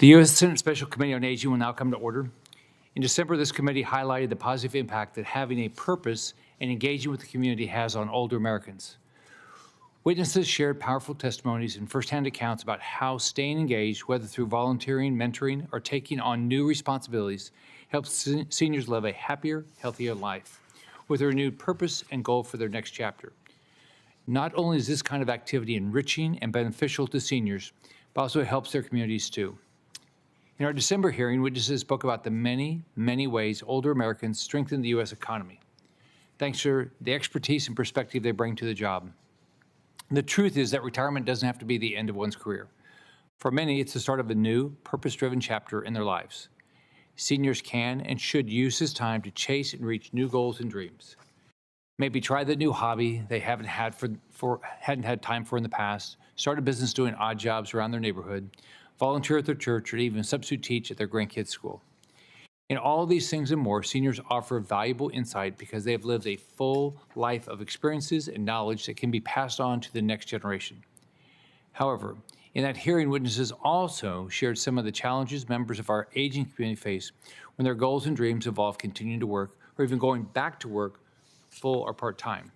The U.S. Senate Special Committee on Aging will now come to order. In December, this committee highlighted the positive impact that having a purpose and engaging with the community has on older Americans. Witnesses shared powerful testimonies and firsthand accounts about how staying engaged, whether through volunteering, mentoring, or taking on new responsibilities, helps seniors live a happier, healthier life with a renewed purpose and goal for their next chapter. Not only is this kind of activity enriching and beneficial to seniors, but also it helps their communities too. In our December hearing, witnesses spoke about the many, many ways older Americans strengthen the U.S. economy, thanks to the expertise and perspective they bring to the job. The truth is that retirement doesn't have to be the end of one's career. For many, it's the start of a new, purpose-driven chapter in their lives. Seniors can and should use this time to chase and reach new goals and dreams. Maybe try the new hobby they hadn't had time for in the past, start a business doing odd jobs around their neighborhood, volunteer at their church, or even substitute teach at their grandkids' school. In all these things and more, seniors offer valuable insight because they have lived a full life of experiences and knowledge that can be passed on to the next generation. However, in that hearing, witnesses also shared some of the challenges members of our aging community face when their goals and dreams involve continuing to work or even going back to work full or part-time.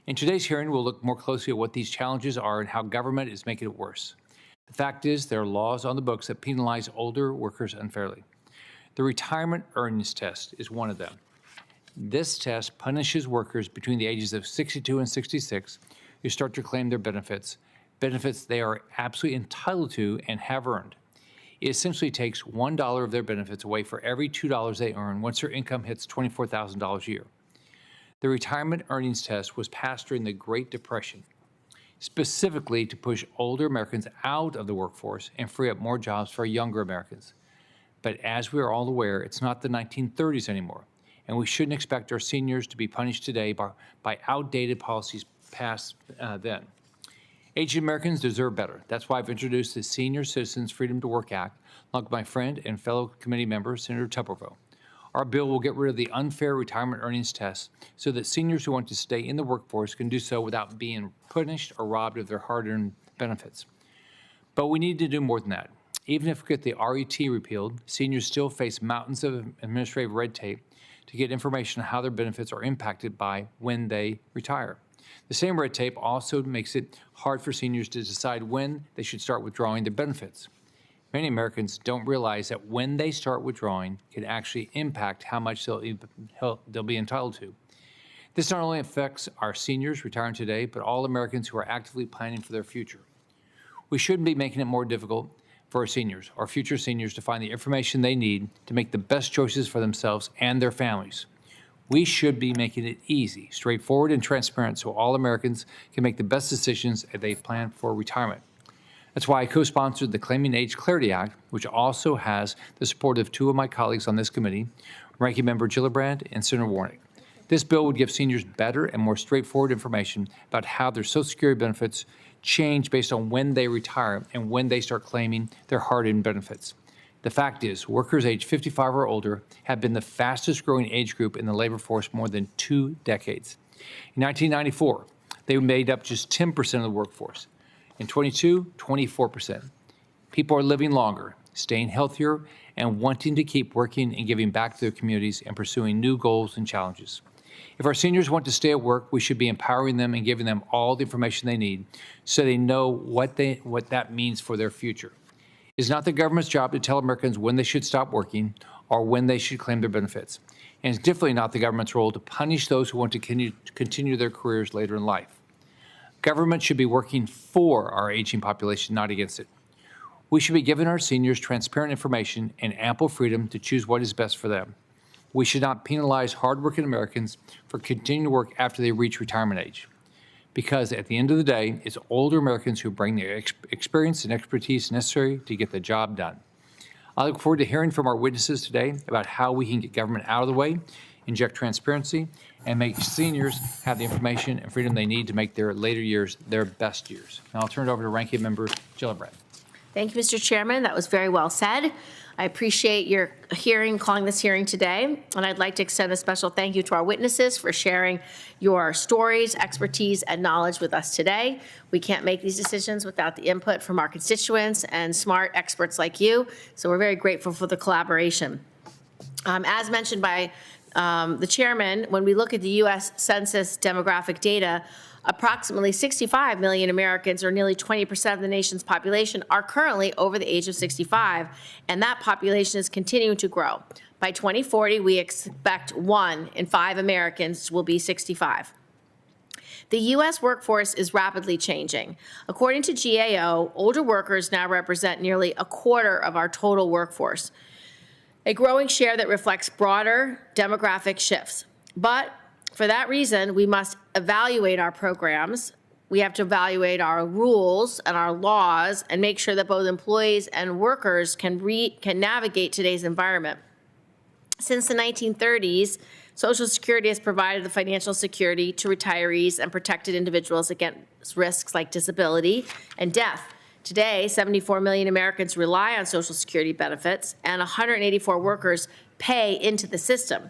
In today's hearing, we'll look more closely at what these challenges are and how government is making it worse. The fact is, there are laws on the books that penalize older workers unfairly. The retirement earnings test is one of them. This test punishes workers between the ages of 62 and 66 who start to claim their benefits they are absolutely entitled to and have earned. It essentially takes $1 of their benefits away for every $2 they earn once their income hits $24,000 a year. The retirement earnings test was passed during the Great Depression, specifically to push older Americans out of the workforce and free up more jobs for younger Americans. But as we are all aware, it's not the 1930s anymore, and we shouldn't expect our seniors to be punished today by outdated policies passed then. Aging Americans deserve better. That's why I've introduced the Senior Citizens Freedom to Work Act, along with my friend and fellow committee member, Senator Tuberville. Our bill will get rid of the unfair retirement earnings test so that seniors who want to stay in the workforce can do so without being punished or robbed of their hard-earned benefits. But we need to do more than that. Even if we get the RET repealed, seniors still face mountains of administrative red tape to get information on how their benefits are impacted by when they retire. The same red tape also makes it hard for seniors to decide when they should start withdrawing their benefits. Many Americans don't realize that when they start withdrawing can actually impact how much they'll be entitled to. This not only affects our seniors retiring today, but all Americans who are actively planning for their future. We shouldn't be making it more difficult for our seniors or future seniors to find the information they need to make the best choices for themselves and their families. We should be making it easy, straightforward, and transparent so all Americans can make the best decisions as they plan for retirement. That's why I co-sponsored the Claiming Age Clarity Act, which also has the support of two of my colleagues on this committee, Ranking Member Gillibrand and Senator Warnick. This bill would give seniors better and more straightforward information about how their Social Security benefits change based on when they retire and when they start claiming their hard-earned benefits. The fact is, workers age 55 or older have been the fastest growing age group in the labor force more than 2 decades. In 1994, they made up just 10% of the workforce. In 22, 24%. People are living longer, staying healthier, and wanting to keep working and giving back to their communities and pursuing new goals and challenges. If our seniors want to stay at work, we should be empowering them and giving them all the information they need so they know what that means for their future. It's not the government's job to tell Americans when they should stop working or when they should claim their benefits. And it's definitely not the government's role to punish those who want to continue their careers later in life. Government should be working for our aging population, not against it. We should be giving our seniors transparent information and ample freedom to choose what is best for them. We should not penalize hardworking Americans for continuing to work after they reach retirement age. Because at the end of the day, it's older Americans who bring the experience and expertise necessary to get the job done. I look forward to hearing from our witnesses today about how we can get government out of the way, inject transparency, and make seniors have the information and freedom they need to make their later years their best years. Now I'll turn it over to Ranking Member Gillibrand. Thank you, Mr. Chairman. That was very well said. I appreciate your calling this hearing today, and I'd like to extend a special thank you to our witnesses for sharing your stories, expertise, and knowledge with us today. We can't make these decisions without the input from our constituents and smart experts like you, so we're very grateful for the collaboration. As mentioned by the chairman, when we look at the U.S. Census demographic data, approximately 65 million Americans, or nearly 20% of the nation's population, are currently over the age of 65, and that population is continuing to grow. By 2040, we expect 1 in 5 Americans will be 65. The U.S. workforce is rapidly changing. According to GAO, older workers now represent nearly a quarter of our total workforce, a growing share that reflects broader demographic shifts. But for that reason, we must evaluate our programs. We have to evaluate our rules and our laws and make sure that both employees and workers can navigate today's environment. Since the 1930s, Social Security has provided the financial security to retirees and protected individuals against risks like disability and death. Today, 74 million Americans rely on Social Security benefits, and 184 workers pay into the system.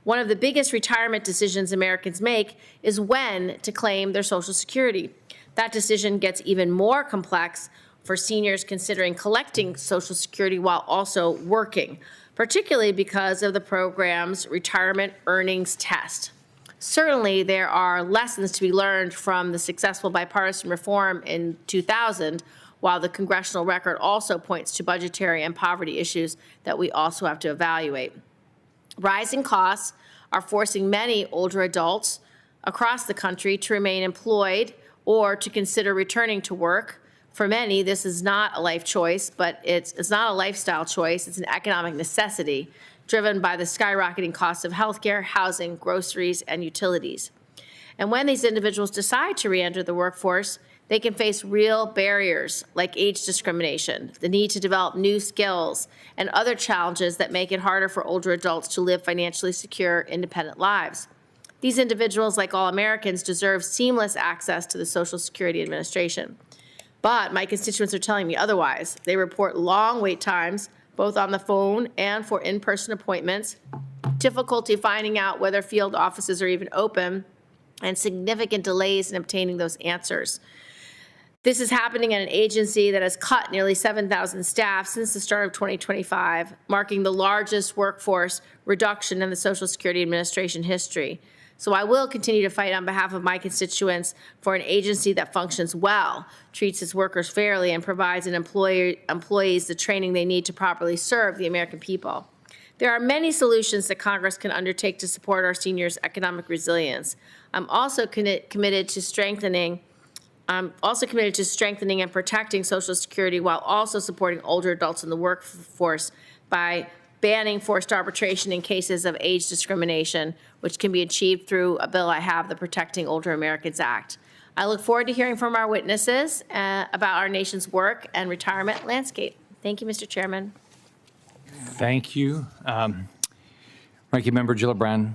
One of the biggest retirement decisions Americans make is when to claim their Social Security. That decision gets even more complex for seniors considering collecting Social Security while also working, particularly because of the program's retirement earnings test. Certainly, there are lessons to be learned from the successful bipartisan reform in 2000, while the congressional record also points to budgetary and poverty issues that we also have to evaluate. Rising costs are forcing many older adults across the country to remain employed or to consider returning to work. For many, this is not a life choice, but it's not a lifestyle choice. It's an economic necessity driven by the skyrocketing costs of healthcare, housing, groceries, and utilities. And when these individuals decide to re-enter the workforce, they can face real barriers like age discrimination, the need to develop new skills, and other challenges that make it harder for older adults to live financially secure, independent lives. These individuals, like all Americans, deserve seamless access to the Social Security Administration. But my constituents are telling me otherwise. They report long wait times, both on the phone and for in-person appointments, difficulty finding out whether field offices are even open, and significant delays in obtaining those answers. This is happening at an agency that has cut nearly 7,000 staff since the start of 2025, marking the largest workforce reduction in the Social Security Administration history. So I will continue to fight on behalf of my constituents for an agency that functions well, treats its workers fairly, and provides employees the training they need to properly serve the American people. There are many solutions that Congress can undertake to support our seniors' economic resilience. I'm also committed to strengthening and protecting Social Security while also supporting older adults in the workforce by banning forced arbitration in cases of age discrimination, which can be achieved through a bill I have, the Protecting Older Americans Act. I look forward to hearing from our witnesses about our nation's work and retirement landscape. Thank you, Mr. Chairman. Thank you. Ranking Member Gillibrand,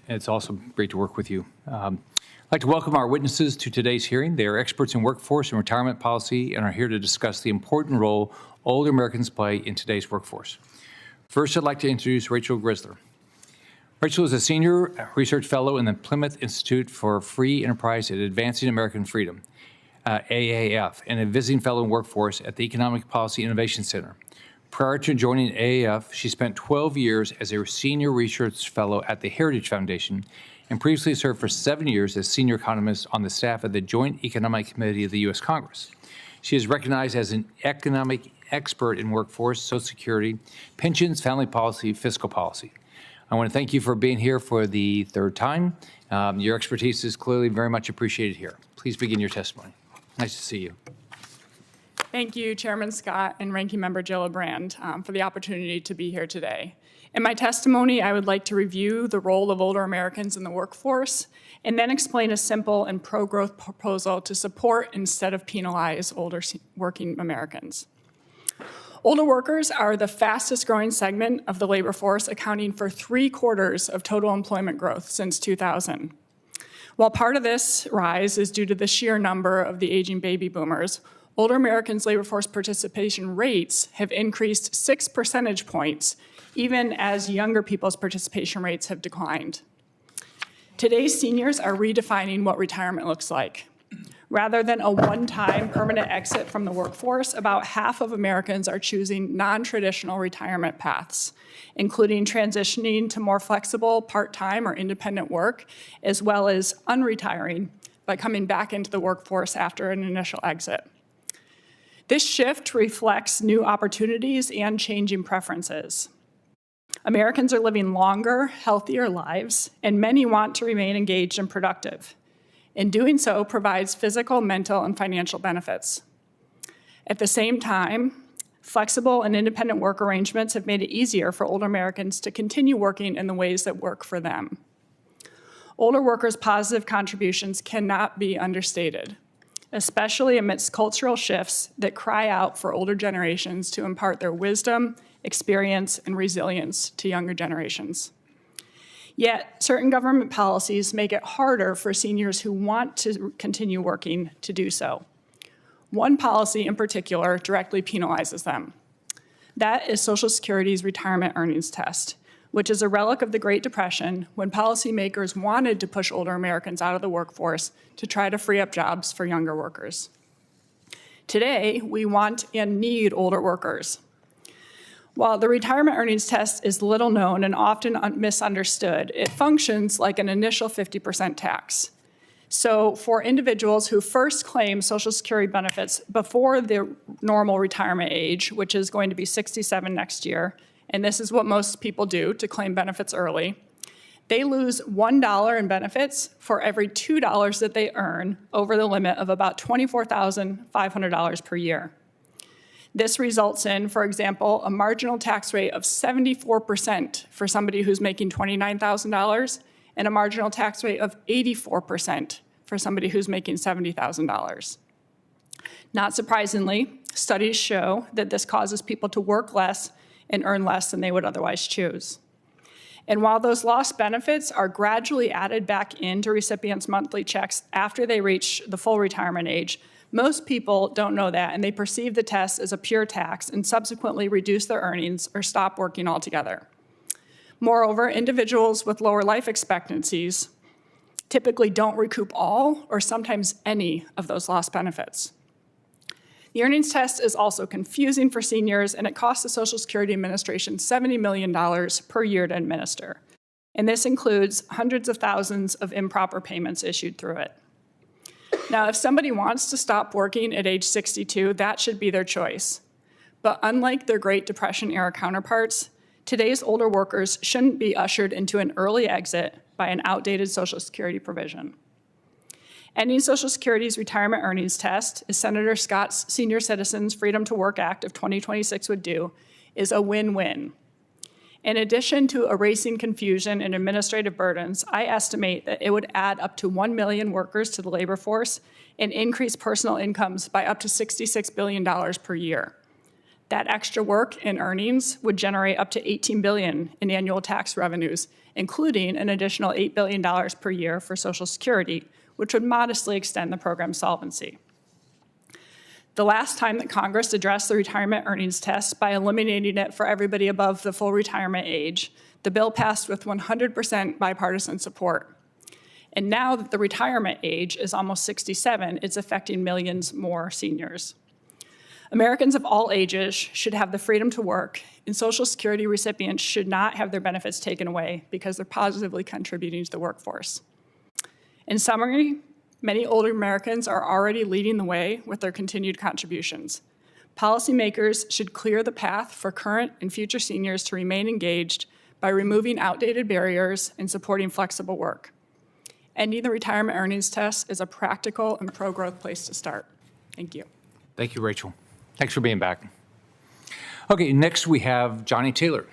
it's also great to work with you. I'd like to welcome our witnesses to today's hearing. They are experts in workforce and retirement policy and are here to discuss the important role older Americans play in today's workforce. First, I'd like to introduce Rachel Greszler. Rachel is a senior research fellow in the Plymouth Institute for Free Enterprise at Advancing American Freedom, AAF, and a visiting fellow in workforce at the Economic Policy Innovation Center. Prior to joining AAF, she spent 12 years as a senior research fellow at the Heritage Foundation and previously served for 7 years as senior economist on the staff of the Joint Economic Committee of the U.S. Congress. She is recognized as an economic expert in workforce, Social Security, pensions, family policy, fiscal policy. I want to thank you for being here for the third time. Your expertise is clearly very much appreciated here. Please begin your testimony. Nice to see you. Thank you, Chairman Scott and Ranking Member Gillibrand, for the opportunity to be here today. In my testimony, I would like to review the role of older Americans in the workforce and then explain a simple and pro-growth proposal to support instead of penalize older working Americans. Older workers are the fastest growing segment of the labor force, accounting for 3/4 of total employment growth since 2000. While part of this rise is due to the sheer number of the aging baby boomers, older Americans' labor force participation rates have increased 6 percentage points, even as younger people's participation rates have declined. Today's seniors are redefining what retirement looks like. Rather than a one-time permanent exit from the workforce, about half of Americans are choosing non-traditional retirement paths, including transitioning to more flexible part-time or independent work, as well as unretiring by coming back into the workforce after an initial exit. This shift reflects new opportunities and changing preferences. Americans are living longer, healthier lives, and many want to remain engaged and productive. And doing so provides physical, mental, and financial benefits. At the same time, flexible and independent work arrangements have made it easier for older Americans to continue working in the ways that work for them. Older workers' positive contributions cannot be understated, especially amidst cultural shifts that cry out for older generations to impart their wisdom, experience, and resilience to younger generations. Yet, certain government policies make it harder for seniors who want to continue working to do so. One policy in particular directly penalizes them. That is Social Security's retirement earnings test, which is a relic of the Great Depression when policymakers wanted to push older Americans out of the workforce to try to free up jobs for younger workers. Today, we want and need older workers. While the retirement earnings test is little known and often misunderstood, it functions like an initial 50% tax. So for individuals who first claim Social Security benefits before the normal retirement age, which is going to be 67 next year, and this is what most people do to claim benefits early, they lose $1 in benefits for every $2 that they earn over the limit of about $24,500 per year. This results in, for example, a marginal tax rate of 74% for somebody who's making $29,000 and a marginal tax rate of 84% for somebody who's making $70,000. Not surprisingly, studies show that this causes people to work less and earn less than they would otherwise choose. And while those lost benefits are gradually added back into recipients' monthly checks after they reach the full retirement age, most people don't know that, and they perceive the test as a pure tax and subsequently reduce their earnings or stop working altogether. Moreover, individuals with lower life expectancies typically don't recoup all or sometimes any of those lost benefits. The earnings test is also confusing for seniors, and it costs the Social Security Administration $70 million per year to administer. And this includes hundreds of thousands of improper payments issued through it. Now, if somebody wants to stop working at age 62, that should be their choice. But unlike their Great Depression-era counterparts, today's older workers shouldn't be ushered into an early exit by an outdated Social Security provision. Ending Social Security's retirement earnings test, as Senator Scott's Senior Citizens Freedom to Work Act of 2026 would do, is a win-win. In addition to erasing confusion and administrative burdens, I estimate that it would add up to 1 million workers to the labor force and increase personal incomes by up to $66 billion per year. That extra work and earnings would generate up to $18 billion in annual tax revenues, including an additional $8 billion per year for Social Security, which would modestly extend the program's solvency. The last time that Congress addressed the retirement earnings test by eliminating it for everybody above the full retirement age, the bill passed with 100% bipartisan support. And now that the retirement age is almost 67, it's affecting millions more seniors. Americans of all ages should have the freedom to work, and Social Security recipients should not have their benefits taken away because they're positively contributing to the workforce. In summary, many older Americans are already leading the way with their continued contributions. Policymakers should clear the path for current and future seniors to remain engaged by removing outdated barriers and supporting flexible work. Ending the retirement earnings test is a practical and pro-growth place to start. Thank you. Thank you, Rachel. Thanks for being back. Okay, next we have Johnny Taylor.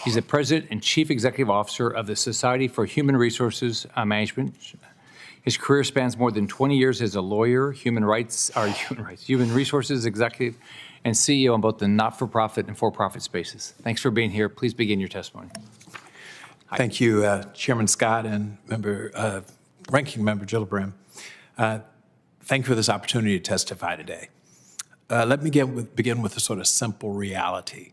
He's the President and Chief Executive Officer of the Society for Human Resources Management. His career spans more than 20 years as a lawyer, human resources executive, and CEO in both the not-for-profit and for-profit spaces. Thanks for being here. Please begin your testimony. Thank you, Chairman Scott and Ranking Member Gillibrand. Thank you for this opportunity to testify today. Let me begin with a sort of simple reality.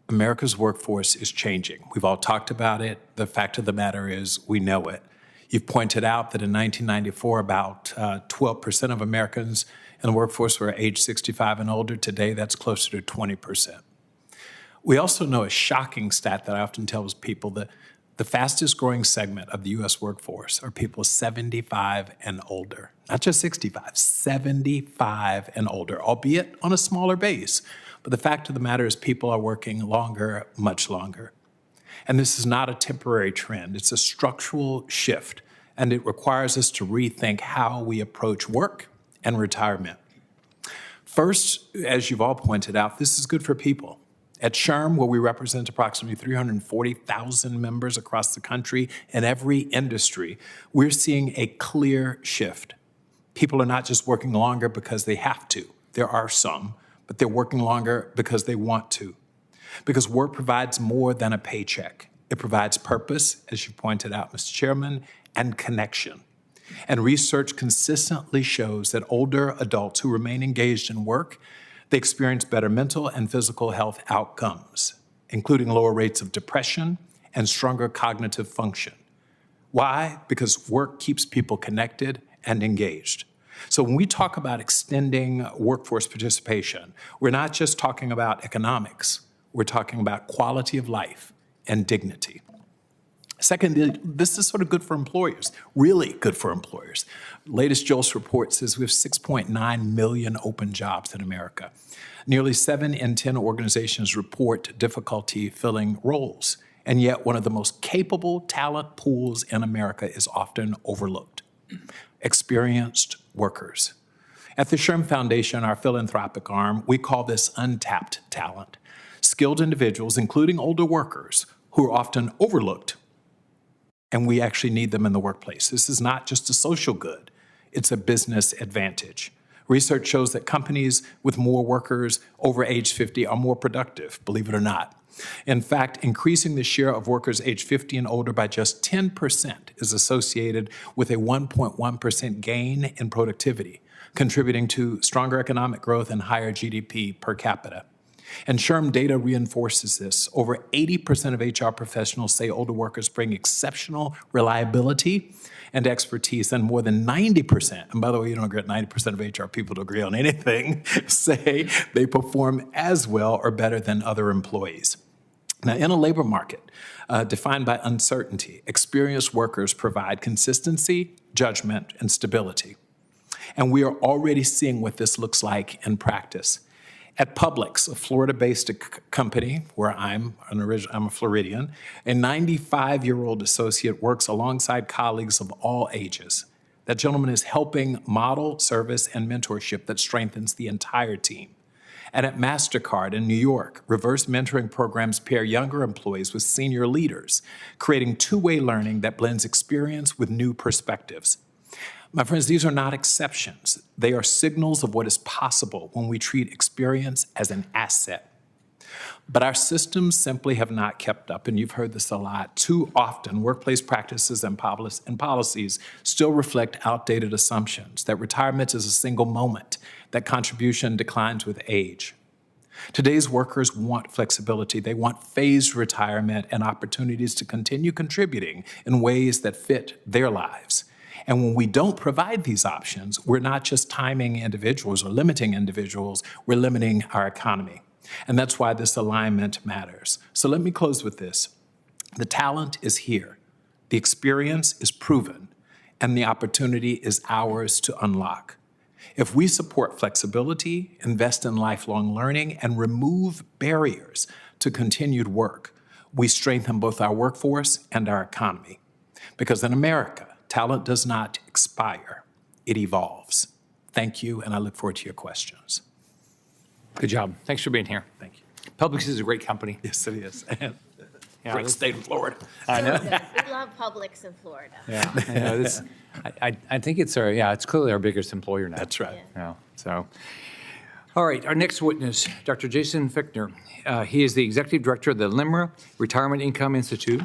America's workforce is changing. We've all talked about it. The fact of the matter is we know it. You've pointed out that in 1994, about 12% of Americans in the workforce were age 65 and older. Today, that's closer to 20%. We also know a shocking stat that I often tell people that the fastest growing segment of the U.S. workforce are people 75 and older. Not just 65, 75 and older, albeit on a smaller base. But the fact of the matter is people are working longer, much longer. And this is not a temporary trend. It's a structural shift, and it requires us to rethink how we approach work and retirement. First, as you've all pointed out, this is good for people. At SHRM, where we represent approximately 340,000 members across the country in every industry, we're seeing a clear shift. People are not just working longer because they have to. There are some, but they're working longer because they want to. Because work provides more than a paycheck. It provides purpose, as you pointed out, Mr. Chairman, and connection. And research consistently shows that older adults who remain engaged in work, they experience better mental and physical health outcomes, including lower rates of depression and stronger cognitive function. Why? Because work keeps people connected and engaged. So when we talk about extending workforce participation, we're not just talking about economics, we're talking about quality of life and dignity. Second, this is sort of good for employers, really good for employers. Latest JOLTS report says we have 6.9 million open jobs in America. Nearly 7 in 10 organizations report difficulty filling roles, and yet one of the most capable talent pools in America is often overlooked: experienced workers. At the SHRM Foundation, our philanthropic arm, we call this untapped talent. Skilled individuals, including older workers, who are often overlooked, and we actually need them in the workplace. This is not just a social good, it's a business advantage. Research shows that companies with more workers over age 50 are more productive, believe it or not. In fact, increasing the share of workers age 50 and older by just 10% is associated with a 1.1% gain in productivity, contributing to stronger economic growth and higher GDP per capita. And SHRM data reinforces this. Over 80% of HR professionals say older workers bring exceptional reliability and expertise, and more than 90%, and by the way, you don't get 90% of HR people to agree on anything, say they perform as well or better than other employees. Now, in a labor market defined by uncertainty, experienced workers provide consistency, judgment, and stability. And we are already seeing what this looks like in practice. At Publix, a Florida-based company where I'm a Floridian, a 95-year-old associate works alongside colleagues of all ages. That gentleman is helping model service and mentorship that strengthens the entire team. And at MasterCard in New York, reverse mentoring programs pair younger employees with senior leaders, creating two-way learning that blends experience with new perspectives. My friends, these are not exceptions. They are signals of what is possible when we treat experience as an asset. But our systems simply have not kept up, and you've heard this a lot. Too often, workplace practices and policies still reflect outdated assumptions that retirement is a single moment, that contribution declines with age. Today's workers want flexibility. They want phased retirement and opportunities to continue contributing in ways that fit their lives. And when we don't provide these options, we're not just timing individuals or limiting individuals, we're limiting our economy. And that's why this alignment matters. So let me close with this. The talent is here, the experience is proven, and the opportunity is ours to unlock. If we support flexibility, invest in lifelong learning, and remove barriers to continued work, we strengthen both our workforce and our economy. Because in America, talent does not expire, it evolves. Thank you, and I look forward to your questions. Good job. Thanks for being here. Thank you. Publix is a great company. Yes, it is. Yeah, Great state of Florida. I know. We love Publix in Florida. Yeah, I know, I think it's it's clearly our biggest employer now. That's right. Yeah, so. All right, our next witness, Dr. Jason Fichtner. He is the Executive Director of the LIMRA Retirement Income Institute.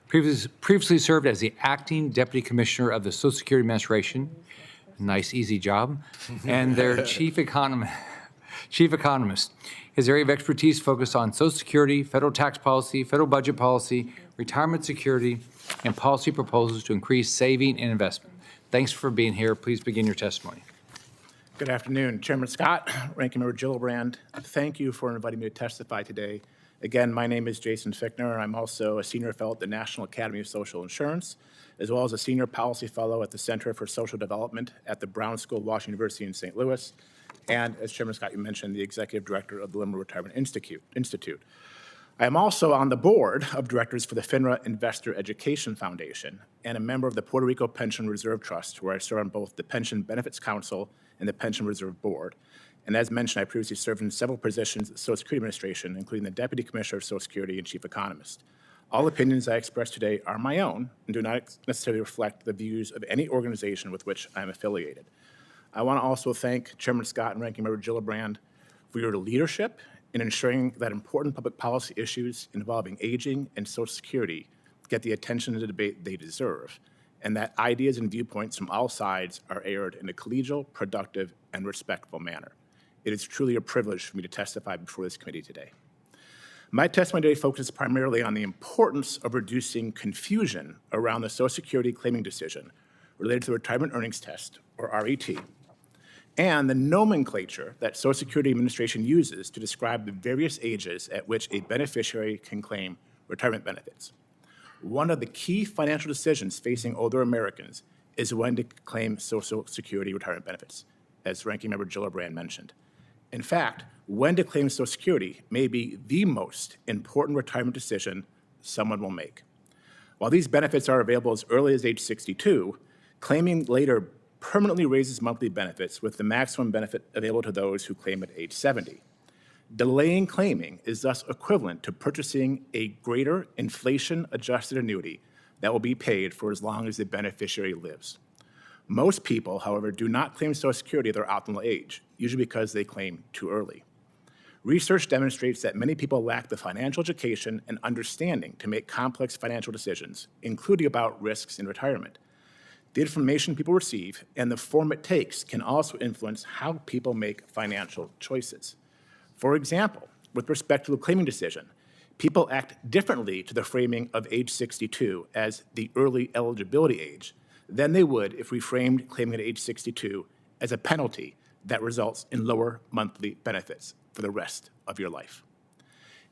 Previously served as the Acting Deputy Commissioner of the Social Security Administration, nice, easy job, and their chief economist. His area of expertise focused on Social Security, federal tax policy, federal budget policy, retirement security, and policy proposals to increase saving and investment. Thanks for being here. Please begin your testimony. Good afternoon, Chairman Scott, Ranking Member Gillibrand. Thank you for inviting me to testify today. Again, my name is Jason Fichtner. I'm also a senior fellow at the National Academy of Social Insurance, as well as a senior policy fellow at the Center for Social Development at the Brown School of Washington University in St. Louis, and as Chairman Scott, you mentioned, the executive director of the Limber Retirement Institute. I am also on the board of directors for the FINRA Investor Education Foundation and a member of the Puerto Rico Pension Reserve Trust, where I serve on both the Pension Benefits Council and the Pension Reserve Board. And as mentioned, I previously served in several positions at the Social Security Administration, including the Deputy Commissioner of Social Security and Chief Economist. All opinions I express today are my own and do not necessarily reflect the views of any organization with which I am affiliated. I want to also thank Chairman Scott and Ranking Member Gillibrand for your leadership in ensuring that important public policy issues involving aging and Social Security get the attention and the debate they deserve, and that ideas and viewpoints from all sides are aired in a collegial, productive, and respectful manner. It is truly a privilege for me to testify before this committee today. My testimony today focuses primarily on the importance of reducing confusion around the Social Security claiming decision related to the Retirement Earnings Test, or RET, and the nomenclature that Social Security Administration uses to describe the various ages at which a beneficiary can claim retirement benefits. One of the key financial decisions facing older Americans is when to claim Social Security retirement benefits, as Ranking Member Gillibrand mentioned. In fact, when to claim Social Security may be the most important retirement decision someone will make. While these benefits are available as early as age 62, claiming later permanently raises monthly benefits with the maximum benefit available to those who claim at age 70. Delaying claiming is thus equivalent to purchasing a greater inflation-adjusted annuity that will be paid for as long as the beneficiary lives. Most people, however, do not claim Social Security at their optimal age, usually because they claim too early. Research demonstrates that many people lack the financial education and understanding to make complex financial decisions, including about risks in retirement. The information people receive and the form it takes can also influence how people make financial choices. For example, with respect to the claiming decision, people act differently to the framing of age 62 as the early eligibility age than they would if we framed claiming at age 62 as a penalty that results in lower monthly benefits for the rest of your life.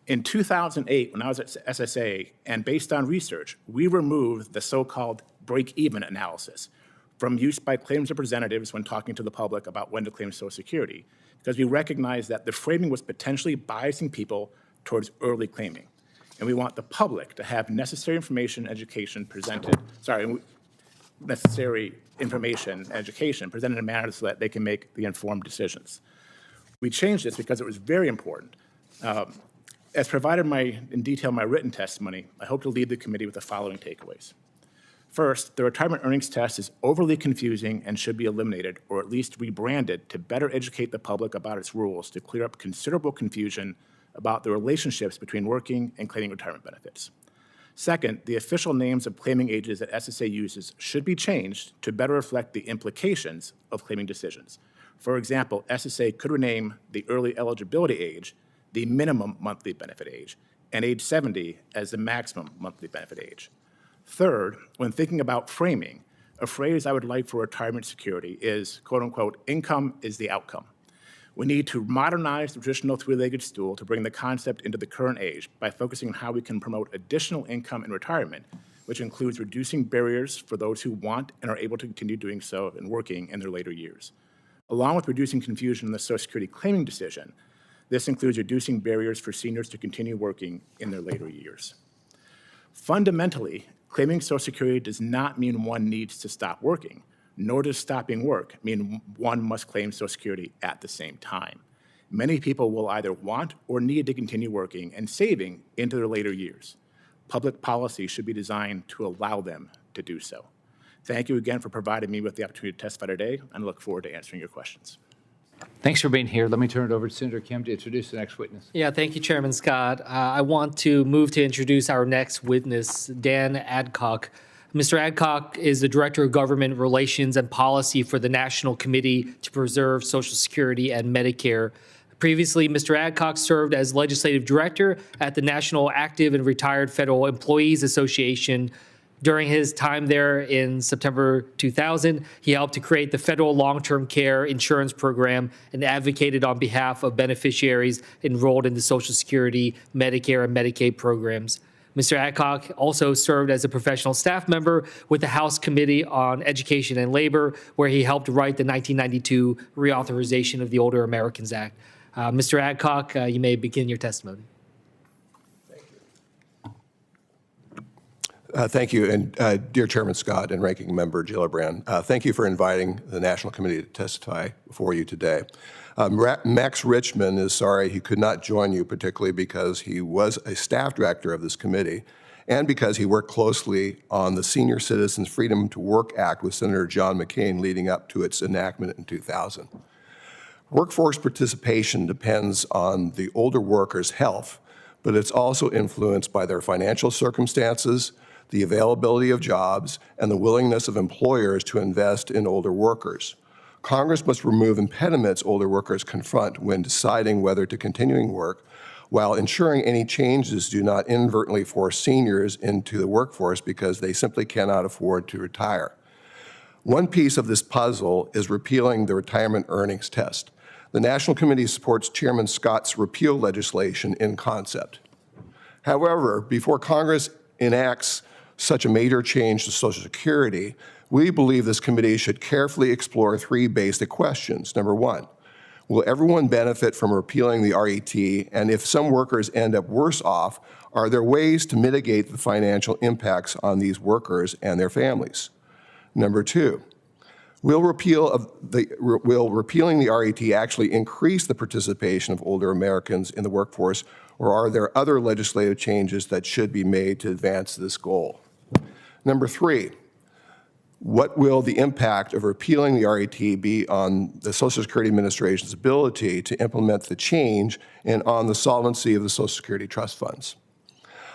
In 2008, when I was at SSA, and based on research, we removed the so-called break-even analysis from use by claims representatives when talking to the public about when to claim Social Security, because we recognized that the framing was potentially biasing people towards early claiming. And we want the public to have necessary information and education presented in a manner so that they can make the informed decisions. We changed this because it was very important. As provided in detail in my written testimony, I hope to leave the committee with the following takeaways. First, the retirement earnings test is overly confusing and should be eliminated or at least rebranded to better educate the public about its rules to clear up considerable confusion about the relationships between working and claiming retirement benefits. Second, the official names of claiming ages that SSA uses should be changed to better reflect the implications of claiming decisions. For example, SSA could rename the early eligibility age the minimum monthly benefit age and age 70 as the maximum monthly benefit age. Third, when thinking about framing, a phrase I would like for retirement security is, quote unquote, income is the outcome. We need to modernize the traditional three-legged stool to bring the concept into the current age by focusing on how we can promote additional income in retirement, which includes reducing barriers for those who want and are able to continue doing so and working in their later years. Along with reducing confusion in the Social Security claiming decision, this includes reducing barriers for seniors to continue working in their later years. Fundamentally, claiming Social Security does not mean one needs to stop working, nor does stopping work mean one must claim Social Security at the same time. Many people will either want or need to continue working and saving into their later years. Public policy should be designed to allow them to do so. Thank you again for providing me with the opportunity to testify today, and I look forward to answering your questions. Thanks for being here. Let me turn it over to Senator Kim to introduce the next witness. Yeah, thank you, Chairman Scott. I want to move to introduce our next witness, Dan Adcock. Mr. Adcock is the Director of Government Relations and Policy for the National Committee to Preserve Social Security and Medicare. Previously, Mr. Adcock served as Legislative Director at the National Active and Retired Federal Employees Association. During his time there in September 2000, he helped to create the federal long-term care insurance program and advocated on behalf of beneficiaries enrolled in the Social Security, Medicare, and Medicaid programs. Mr. Adcock also served as a professional staff member with the House Committee on Education and Labor, where he helped write the 1992 reauthorization of the Older Americans Act. Mr. Adcock, you may begin your testimony. Thank you, and dear Chairman Scott and Ranking Member Gillibrand, thank you for inviting the National Committee to testify before you today. Max Richmond is sorry he could not join you, particularly because he was a staff director of this committee and because he worked closely on the Senior Citizens Freedom to Work Act with Senator John McCain leading up to its enactment in 2000. Workforce participation depends on the older workers' health, but it's also influenced by their financial circumstances, the availability of jobs, and the willingness of employers to invest in older workers. Congress must remove impediments older workers confront when deciding whether to continue work, while ensuring any changes do not inadvertently force seniors into the workforce because they simply cannot afford to retire. One piece of this puzzle is repealing the retirement earnings test. The National Committee supports Chairman Scott's repeal legislation in concept. However, before Congress enacts such a major change to Social Security, we believe this committee should carefully explore three basic questions. Number one, will everyone benefit from repealing the RET? And if some workers end up worse off, are there ways to mitigate the financial impacts on these workers and their families? Number two, will repealing the RET actually increase the participation of older Americans in the workforce, or are there other legislative changes that should be made to advance this goal? Number three, what will the impact of repealing the RET be on the Social Security Administration's ability to implement the change and on the solvency of the Social Security trust funds?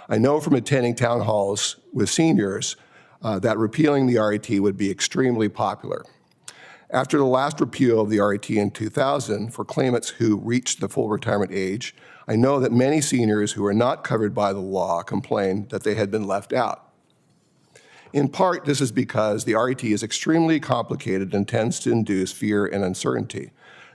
I know from attending town halls with seniors that repealing the RET would be extremely popular. After the last repeal of the RET in 2000 for claimants who reached the full retirement age, I know that many seniors who are not covered by the law complained that they had been left out. In part, this is because the RET is extremely complicated and tends to induce fear and uncertainty.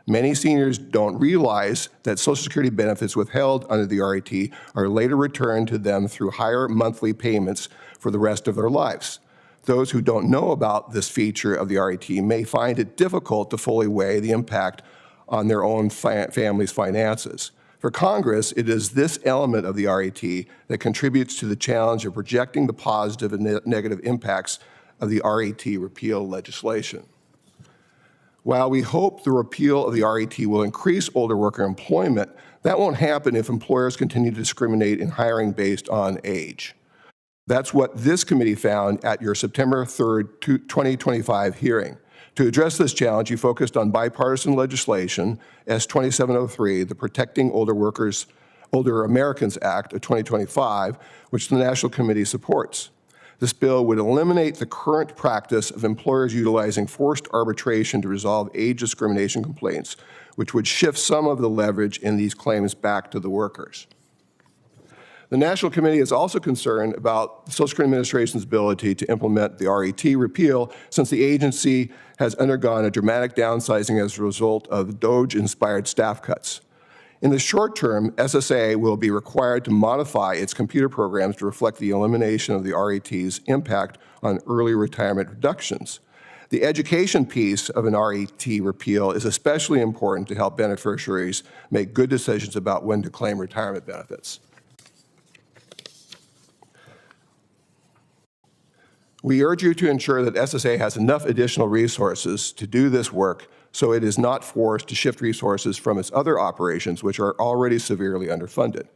Many seniors don't realize that Social Security benefits withheld under the RET are later returned to them through higher monthly payments for the rest of their lives. Those who don't know about this feature of the RET may find it difficult to fully weigh the impact on their own family's finances. For Congress, it is this element of the RET that contributes to the challenge of projecting the positive and negative impacts of the RET repeal legislation. While we hope the repeal of the RET will increase older worker employment, that won't happen if employers continue to discriminate in hiring based on age. That's what this committee found at your September 3rd, 2025 hearing. To address this challenge, you focused on bipartisan legislation, S-2703, the Protecting Older Americans Act of 2025, which the National Committee supports. This bill would eliminate the current practice of employers utilizing forced arbitration to resolve age discrimination complaints, which would shift some of the leverage in these claims back to the workers. The National Committee is also concerned about the Social Security Administration's ability to implement the RET repeal since the agency has undergone a dramatic downsizing as a result of DOGE-inspired staff cuts. In the short term, SSA will be required to modify its computer programs to reflect the elimination of the RET's impact on early retirement reductions. The education piece of an RET repeal is especially important to help beneficiaries make good decisions about when to claim retirement benefits. We urge you to ensure that SSA has enough additional resources to do this work so it is not forced to shift resources from its other operations, which are already severely underfunded.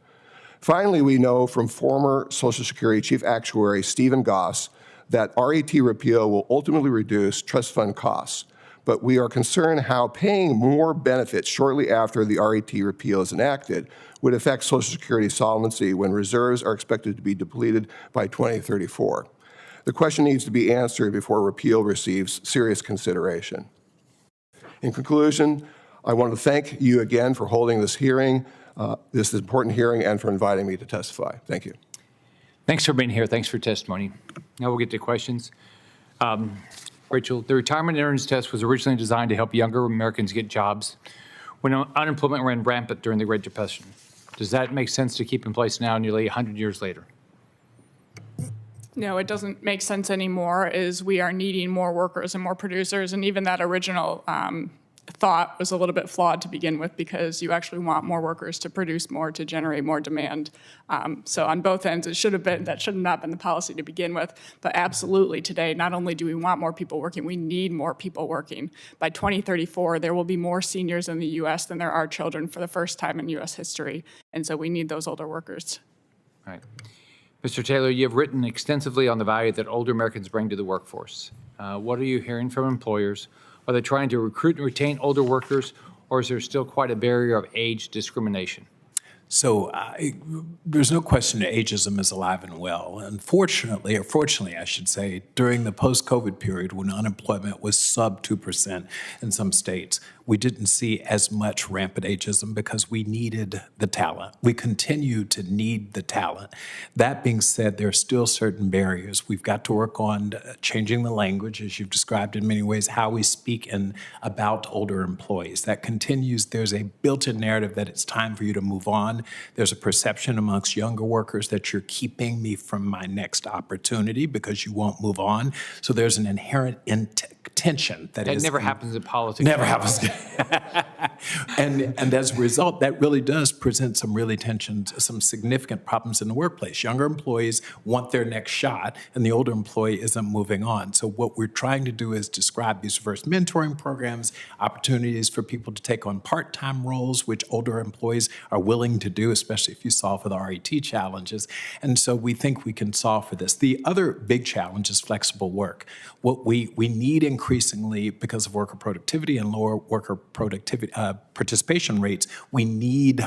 Finally, we know from former Social Security Chief Actuary Stephen Goss that RET repeal will ultimately reduce trust fund costs, but we are concerned how paying more benefits shortly after the RET repeal is enacted would affect Social Security solvency when reserves are expected to be depleted by 2034. The question needs to be answered before repeal receives serious consideration. In conclusion, I want to thank you again for holding this hearing, this important hearing, and for inviting me to testify. Thank you. Thanks for being here. Thanks for your testimony. Now we'll get to questions. Rachel, the retirement earnings test was originally designed to help younger Americans get jobs when unemployment ran rampant during the Great Depression. Does that make sense to keep in place now, nearly 100 years later? No, it doesn't make sense anymore, as we are needing more workers and more producers, and even that original thought was a little bit flawed to begin with, because you actually want more workers to produce more to generate more demand. So on both ends, that should have not been the policy to begin with. But absolutely today, not only do we want more people working, we need more people working. By 2034, there will be more seniors in the U.S. than there are children for the first time in U.S. history. And so we need those older workers. All right. Mr. Taylor, you have written extensively on the value that older Americans bring to the workforce. What are you hearing from employers? Are they trying to recruit and retain older workers, or is there still quite a barrier of age discrimination? So there's no question that ageism is alive and well. Unfortunately, or fortunately, I should say, during the post-COVID period when unemployment was sub 2% in some states, we didn't see as much rampant ageism because we needed the talent. We continue to need the talent. That being said, there are still certain barriers. We've got to work on changing the language, as you've described in many ways, how we speak about older employees. That continues. There's a built-in narrative that it's time for you to move on. There's a perception amongst younger workers that you're keeping me from my next opportunity because you won't move on. So there's an inherent tension that never happens in politics. Never happens. And as a result, that really does present some really some significant problems in the workplace. Younger employees want their next shot, and the older employee isn't moving on. So what we're trying to do is describe these reverse mentoring programs, opportunities for people to take on part-time roles, which older employees are willing to do, especially if you solve for the RET challenges. And so we think we can solve for this. The other big challenge is flexible work. What we need increasingly, because of worker productivity and lower worker productivity participation rates, we need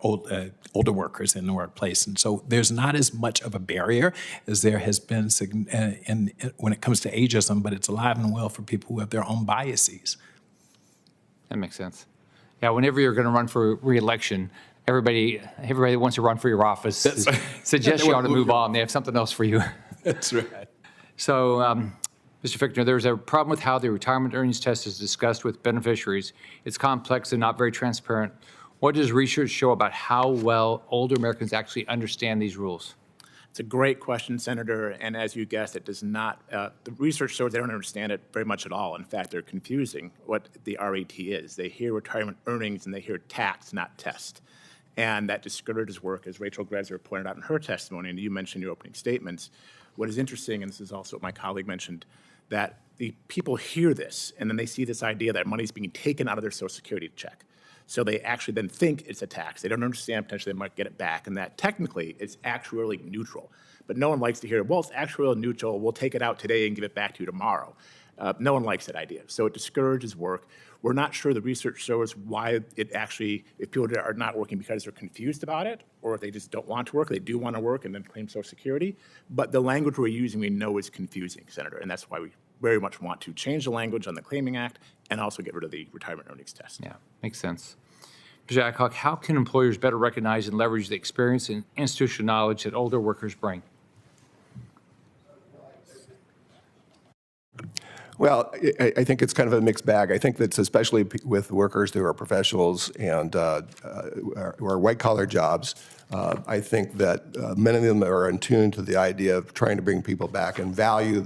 older workers in the workplace. And so there's not as much of a barrier as there has been when it comes to ageism, but it's alive and well for people who have their own biases. That makes sense. Yeah, whenever you're going to run for re-election, everybody that wants to run for your office suggests you ought to move on. They have something else for you. That's right. So, Mr. Fichtner, there's a problem with how the retirement earnings test is discussed with beneficiaries. It's complex and not very transparent. What does research show about how well older Americans actually understand these rules? It's a great question, Senator, and as you guessed, it does not, the research shows they don't understand it very much at all. In fact, they're confusing what the RET is. They hear retirement earnings and they hear tax, not test. And that discourages work, as Rachel Greszler pointed out in her testimony, and you mentioned in your opening statements. What is interesting, and this is also what my colleague mentioned, that the people hear this, and then they see this idea that money's being taken out of their Social Security check. So they actually then think it's a tax. They don't understand potentially they might get it back, and that technically it's actuarially neutral. But no one likes to hear, well, it's actuarially neutral, we'll take it out today and give it back to you tomorrow. No one likes that idea. So it discourages work. We're not sure the research shows why it actually, if people are not working because they're confused about it, or if they just don't want to work, they do want to work and then claim Social Security. But the language we're using we know is confusing, Senator, and that's why we very much want to change the language on the Claiming Act and also get rid of the retirement earnings test. Yeah, makes sense. Mr. Adcock, how can employers better recognize and leverage the experience and institutional knowledge that older workers bring? Well, I think it's kind of a mixed bag. I think that's especially with workers who are professionals and who are white-collar jobs. I think that many of them are in tune to the idea of trying to bring people back and value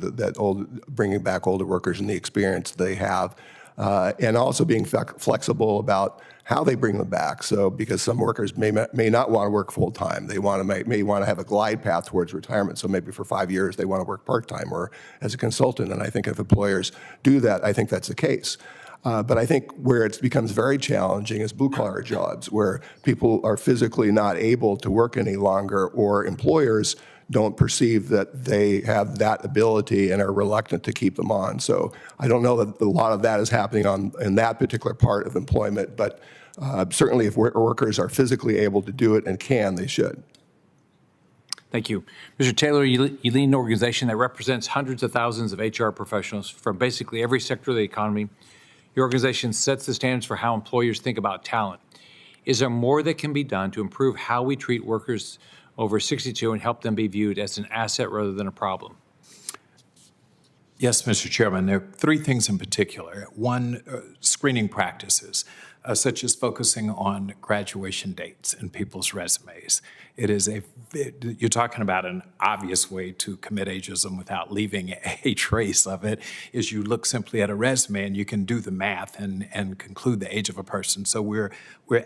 bringing back older workers and the experience they have, and also being flexible about how they bring them back. So, because some workers may not want to work full time, they may want to have a glide path towards retirement. So maybe for 5 years they want to work part time or as a consultant. And I think if employers do that, I think that's the case. But I think where it becomes very challenging is blue-collar jobs, where people are physically not able to work any longer, or employers don't perceive that they have that ability and are reluctant to keep them on. So I don't know that a lot of that is happening in that particular part of employment, but certainly if workers are physically able to do it and can, they should. Thank you. Mr. Taylor, you lead an organization that represents hundreds of thousands of HR professionals from basically every sector of the economy. Your organization sets the standards for how employers think about talent. Is there more that can be done to improve how we treat workers over 62 and help them be viewed as an asset rather than a problem? Yes, Mr. Chairman, there are three things in particular. One, screening practices, such as focusing on graduation dates in people's resumes. You're talking about an obvious way to commit ageism without leaving a trace of it, is you look simply at a resume and you can do the math and conclude the age of a person. So we're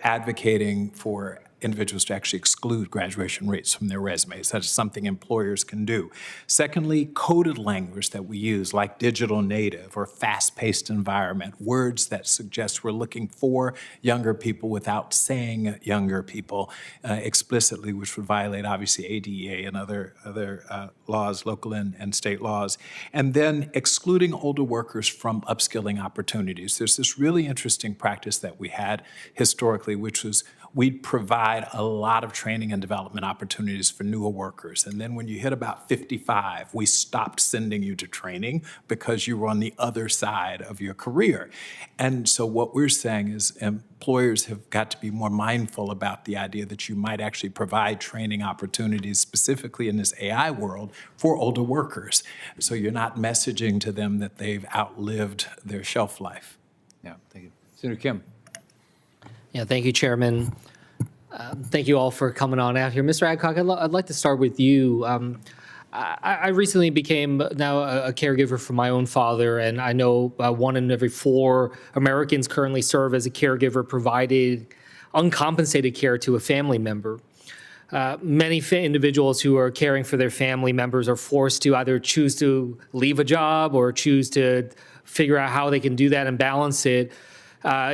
advocating for individuals to actually exclude graduation rates from their resumes. That is something employers can do. Secondly, coded language that we use, like digital native or fast-paced environment, words that suggest we're looking for younger people without saying younger people explicitly, which would violate, obviously, ADEA and other laws, local and state laws. And then excluding older workers from upskilling opportunities. There's this really interesting practice that we had historically, which was we'd provide a lot of training and development opportunities for newer workers. And then when you hit about 55, we stopped sending you to training because you were on the other side of your career. And so what we're saying is employers have got to be more mindful about the idea that you might actually provide training opportunities, specifically in this AI world, for older workers. So you're not messaging to them that they've outlived their shelf life. Yeah, thank you. Senator Kim. Yeah, thank you, Chairman. Thank you all for coming on out here. Mr. Adcock, I'd like to start with you. I recently became now a caregiver for my own father, and I know 1 in every 4 Americans currently serve as a caregiver, providing uncompensated care to a family member. Many individuals who are caring for their family members are forced to either choose to leave a job or choose to figure out how they can do that and balance it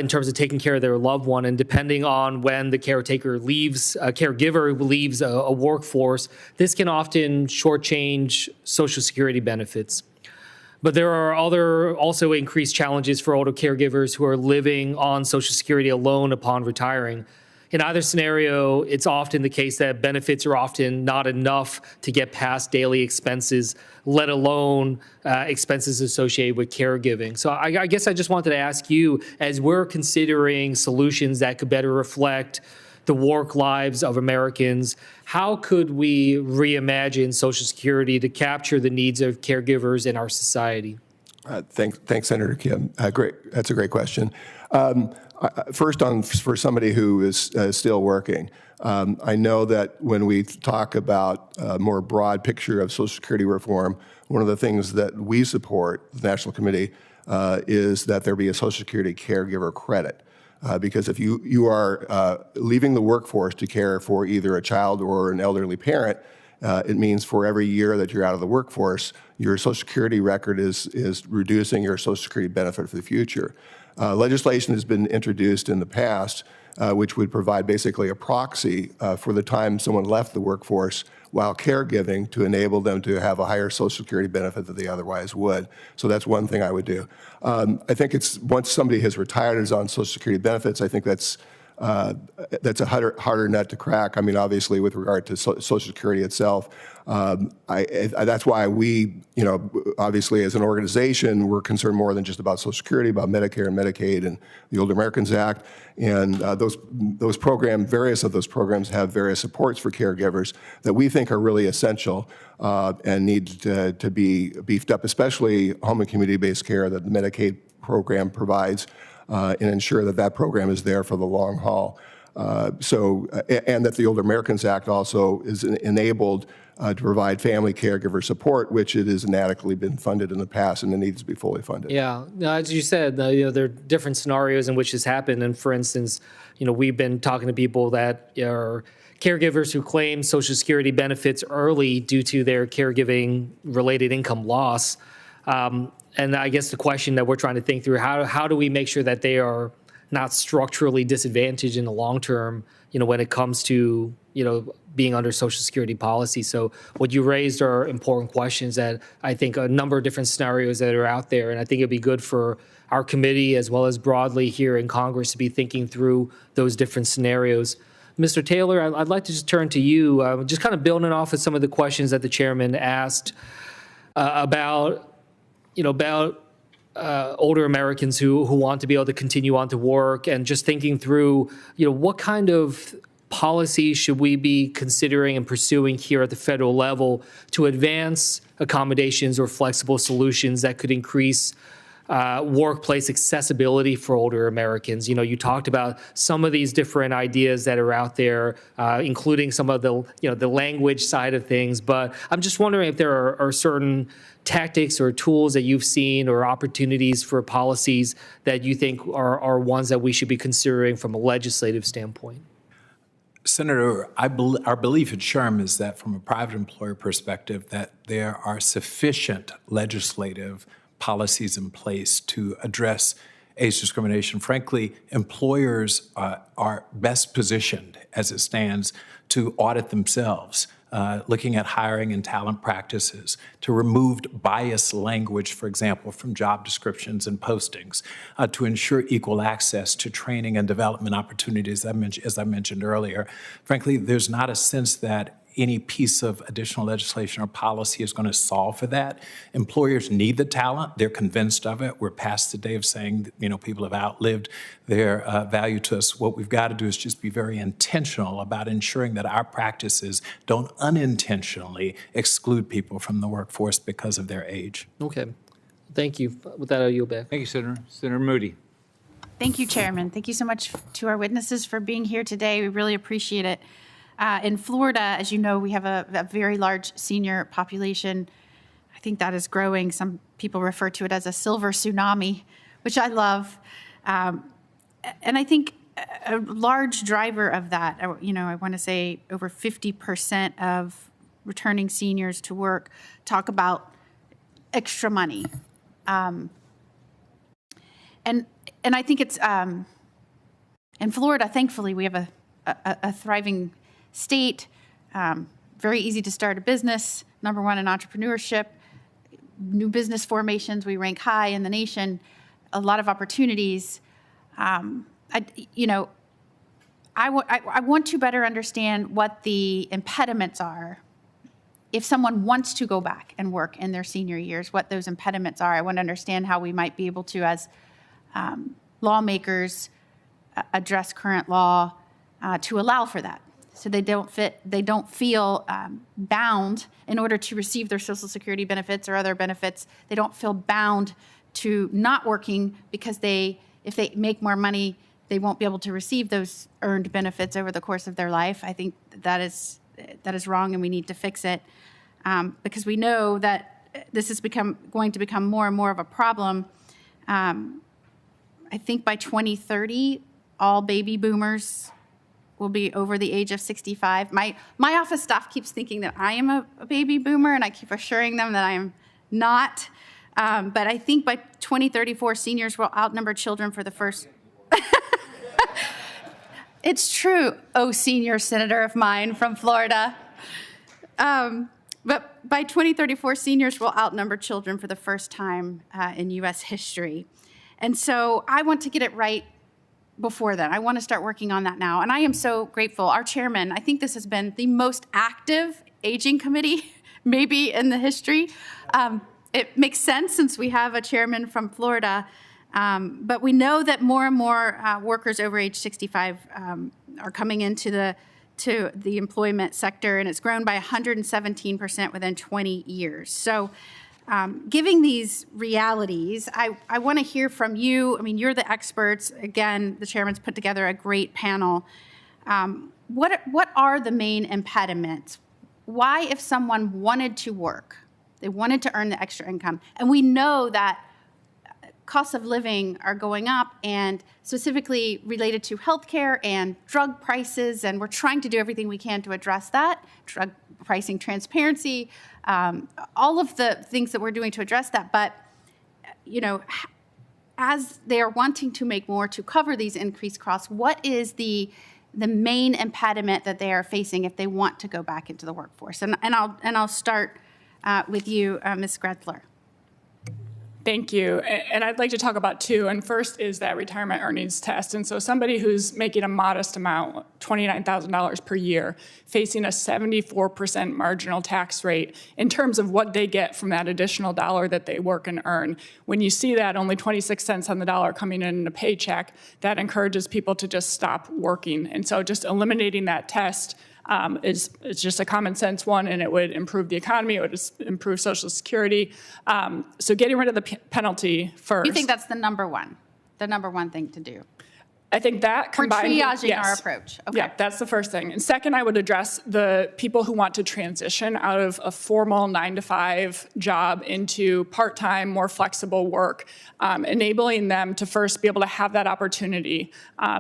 in terms of taking care of their loved one. And depending on when the caregiver leaves a workforce, this can often shortchange Social Security benefits. But there are also increased challenges for older caregivers who are living on Social Security alone upon retiring. In either scenario, it's often the case that benefits are often not enough to get past daily expenses, let alone expenses associated with caregiving. So I guess I just wanted to ask you, as we're considering solutions that could better reflect the work lives of Americans, how could we reimagine Social Security to capture the needs of caregivers in our society? Thanks, Senator Kim. Great. That's a great question. First, for somebody who is still working, I know that when we talk about a more broad picture of Social Security reform, one of the things that we support, the National Committee, is that there be a Social Security caregiver credit. Because if you are leaving the workforce to care for either a child or an elderly parent, it means for every year that you're out of the workforce, your Social Security record is reducing your Social Security benefit for the future. Legislation has been introduced in the past, which would provide basically a proxy for the time someone left the workforce while caregiving to enable them to have a higher Social Security benefit than they otherwise would. So that's one thing I would do. I think it's once somebody has retired and is on Social Security benefits, I think that's a harder nut to crack. I mean, obviously, with regard to Social Security itself, that's why we, obviously, as an organization, we're concerned more than just about Social Security, about Medicare and Medicaid and the Older Americans Act, and those programs, various of those programs have various supports for caregivers that we think are really essential and need to be beefed up, especially home and community-based care that the Medicaid program provides. And ensure that that program is there for the long haul. And that the Older Americans Act also is enabled to provide family caregiver support, which it has inadequately been funded in the past, and it needs to be fully funded. Yeah, as you said, there are different scenarios in which this happened. And for instance, we've been talking to people that are caregivers who claim Social Security benefits early due to their caregiving-related income loss. And I guess the question that we're trying to think through, how do we make sure that they are not structurally disadvantaged in the long term, when it comes to, being under Social Security policy. So what you raised are important questions that I think a number of different scenarios that are out there. And I think it'd be good for our committee as well as broadly here in Congress to be thinking through those different scenarios. Mr. Taylor, I'd like to just turn to you, just kind of building off of some of the questions that the chairman asked about older Americans who want to be able to continue on to work, and just thinking through, what kind of policies should we be considering and pursuing here at the federal level to advance accommodations or flexible solutions that could increase workplace accessibility for older Americans. You talked about some of these different ideas that are out there, including some of the language side of things. But I'm just wondering if there are certain tactics or tools that you've seen or opportunities for policies that you think are ones that we should be considering from a legislative standpoint. Senator, our belief at SHRM is that from a private employer perspective, that there are sufficient legislative policies in place to address age discrimination. Frankly, employers are best positioned as it stands to audit themselves, looking at hiring and talent practices, to remove biased language, for example, from job descriptions and postings, to ensure equal access to training and development opportunities, as I mentioned earlier. Frankly, there's not a sense that any piece of additional legislation or policy is going to solve for that. Employers need the talent. They're convinced of it. We're past the day of saying, people have outlived their value to us. What we've got to do is just be very intentional about ensuring that our practices don't unintentionally exclude people from the workforce because of their age. Okay. Thank you. With that, I'll yield back. Thank you, Senator. Senator Moody. Thank you, Chairman. Thank you so much to our witnesses for being here today. We really appreciate it. In Florida, as you know, we have a very large senior population. I think that is growing. Some people refer to it as a silver tsunami, which I love. And I think a large driver of that, I want to say over 50% of returning seniors to work talk about extra money. And I think it's, in Florida, thankfully, we have a thriving state, very easy to start a business, number one in entrepreneurship, new business formations, we rank high in the nation, a lot of opportunities. I want to better understand what the impediments are. If someone wants to go back and work in their senior years, what those impediments are. I want to understand how we might be able to, as lawmakers, address current law to allow for that. So they don't feel bound in order to receive their Social Security benefits or other benefits. They don't feel bound to not working because if they make more money, they won't be able to receive those earned benefits over the course of their life. I think that is wrong, and we need to fix it because we know that this is going to become more and more of a problem. I think by 2030, all baby boomers will be over the age of 65. My office staff keeps thinking that I am a baby boomer, and I keep assuring them that I am not. But I think by 2034, seniors will outnumber children for the first. It's true, senior senator of mine from Florida. But by 2034, seniors will outnumber children for the first time in U.S. history. And so I want to get it right before then. I want to start working on that now. And I am so grateful. Our chairman, I think this has been the most active aging committee maybe in the history. It makes sense since we have a chairman from Florida. But we know that more and more workers over age 65 are coming into the employment sector, and it's grown by 117% within 20 years. So giving these realities, I want to hear from you. I mean, you're the experts. Again, the chairman's put together a great panel. What are the main impediments? Why, if someone wanted to work, they wanted to earn the extra income, and we know that costs of living are going up, and specifically related to healthcare and drug prices, and we're trying to do everything we can to address that, drug pricing transparency, all of the things that we're doing to address that. But, as they are wanting to make more to cover these increased costs, what is the main impediment that they are facing if they want to go back into the workforce? And I'll start with you, Ms. Greszler. Thank you. And I'd like to talk about two. And first is that retirement earnings test. And so somebody who's making a modest amount, $29,000 per year, facing a 74% marginal tax rate in terms of what they get from that additional dollar that they work and earn. When you see that only 26 cents on the dollar coming in a paycheck, that encourages people to just stop working. And so just eliminating that test is just a common sense one, and it would improve the economy, it would improve Social Security. So getting rid of the penalty first. You think that's the number one thing to do? I think that For combined with- triaging our yes. approach. Okay. Yeah, that's the first thing. And second, I would address the people who want to transition out of a formal 9-to-5 job into part-time, more flexible work, enabling them to first be able to have that opportunity.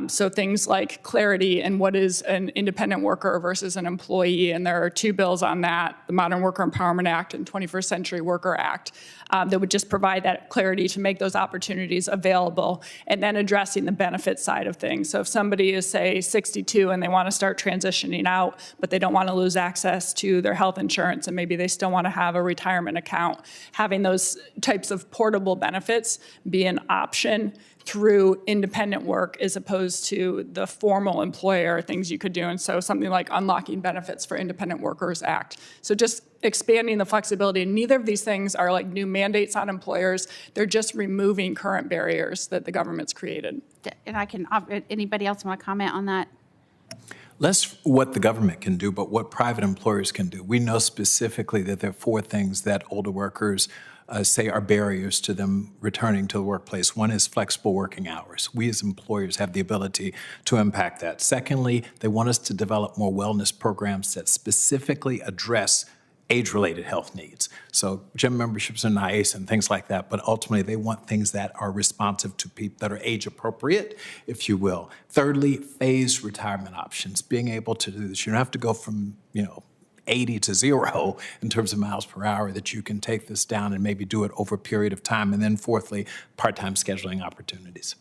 So things like clarity and what is an independent worker versus an employee. And there are two bills on that, the Modern Worker Empowerment Act and 21st Century Worker Act, that would just provide that clarity to make those opportunities available, and then addressing the benefit side of things. So if somebody is, say, 62 and they want to start transitioning out, but they don't want to lose access to their health insurance, and maybe they still want to have a retirement account, having those types of portable benefits be an option through independent work as opposed to the formal employer things you could do. And so something like Unlocking Benefits for Independent Workers Act. So just expanding the flexibility. And neither of these things are like new mandates on employers. They're just removing current barriers that the government's created. And anybody else want to comment on that? Less what the government can do, but what private employers can do. We know specifically that there are 4 things that older workers say are barriers to them returning to the workplace. One is flexible working hours. We as employers have the ability to impact that. Secondly, they want us to develop more wellness programs that specifically address age-related health needs. So gym memberships are nice and things like that, but ultimately they want things that are responsive to people, that are age appropriate, if you will. Thirdly, phased retirement options, being able to do this. You don't have to go from, 80 to 0 in terms of miles per hour, that you can take this down and maybe do it over a period of time. And then fourthly, part-time scheduling opportunities.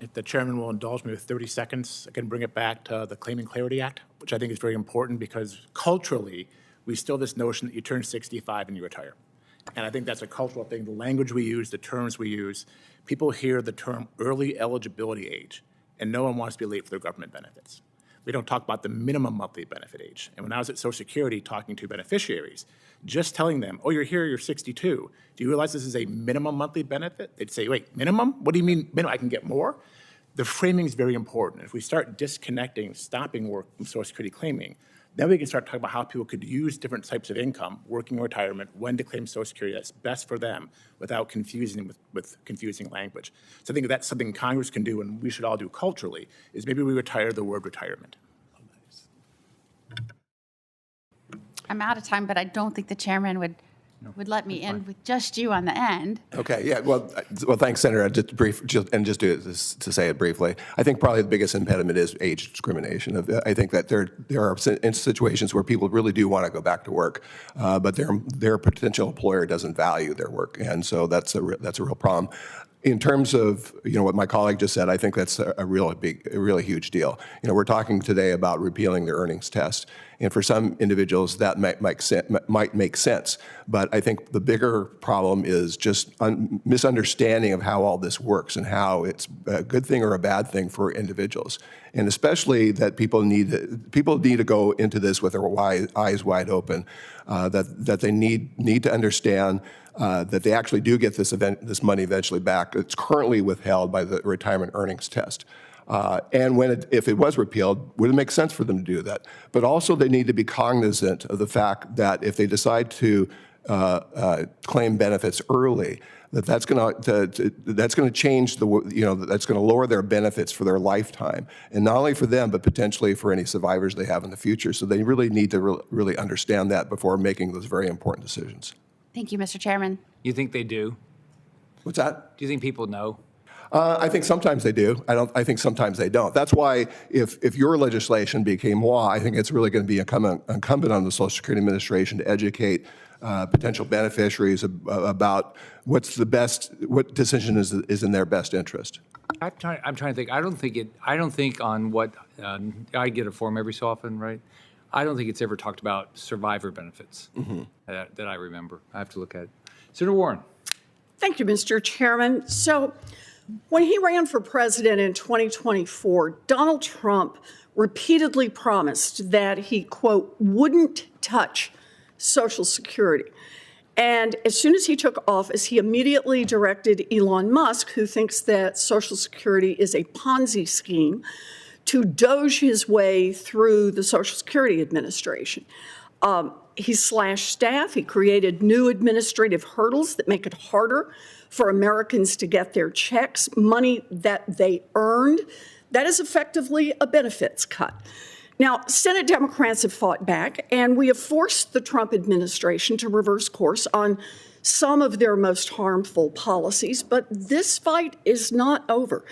If the chairman will indulge me with 30 seconds, I can bring it back to the Claiming Clarity Act, which I think is very important because culturally, we still have this notion that you turn 65 and you retire. And I think that's a cultural thing. The language we use, the terms we use, people hear the term early eligibility age, and no one wants to be late for their government benefits. We don't talk about the minimum monthly benefit age. And when I was at Social Security talking to beneficiaries, just telling them, oh, you're here, you're 62. Do you realize this is a minimum monthly benefit? They'd say, wait, minimum? What do you mean minimum? I can get more? The framing is very important. If we start disconnecting, stopping work from Social Security claiming, then we can start talking about how people could use different types of income, working or retirement, when to claim Social Security that's best for them without confusing with confusing language. So I think that's something Congress can do and we should all do culturally, is maybe we retire the word retirement. I'm out of time, but I don't think the chairman would let me end with just you on the end. Okay, yeah, well, thanks, Senator. Just to say it briefly, I think probably the biggest impediment is age discrimination. I think that there are situations where people really do want to go back to work, but their potential employer doesn't value their work, and so that's a real problem. In terms of what my colleague just said, I think that's a really huge deal. We're talking today about repealing the earnings test, and for some individuals that might make sense. But I think the bigger problem is just misunderstanding of how all this works and how it's a good thing or a bad thing for individuals, and especially that people need to go into this with their eyes wide open. That they need to understand. That they actually do get this money eventually back. It's currently withheld by the retirement earnings test. And if it was repealed, would it make sense for them to do that? But also they need to be cognizant of the fact that if they decide to claim benefits early, that's going to change that's going to lower their benefits for their lifetime, and not only for them but potentially for any survivors they have in the future. So they really need to really understand that before making those very important decisions. Thank you, Mr. Chairman. You think they do? What's that? Do you think people know? I think sometimes they do. I think sometimes they don't. That's why if your legislation became law, I think it's really going to be incumbent on the Social Security Administration to educate potential beneficiaries about what decision is in their best interest. I'm trying to think. I don't think on what I get a form every so often, right? I don't think it's ever talked about survivor benefits that I remember. I have to look at it. Senator Warren. Thank you, Mr. Chairman. So when he ran for president in 2024, Donald Trump repeatedly promised that he, quote, wouldn't touch Social Security. And as soon as he took office, he immediately directed Elon Musk, who thinks that Social Security is a Ponzi scheme, to doge his way through the Social Security Administration. He slashed staff. He created new administrative hurdles that make it harder for Americans to get their checks, money that they earned. That is effectively a benefits cut. Now, Senate Democrats have fought back, and we have forced the Trump administration to reverse course on some of their most harmful policies, but this fight is not over.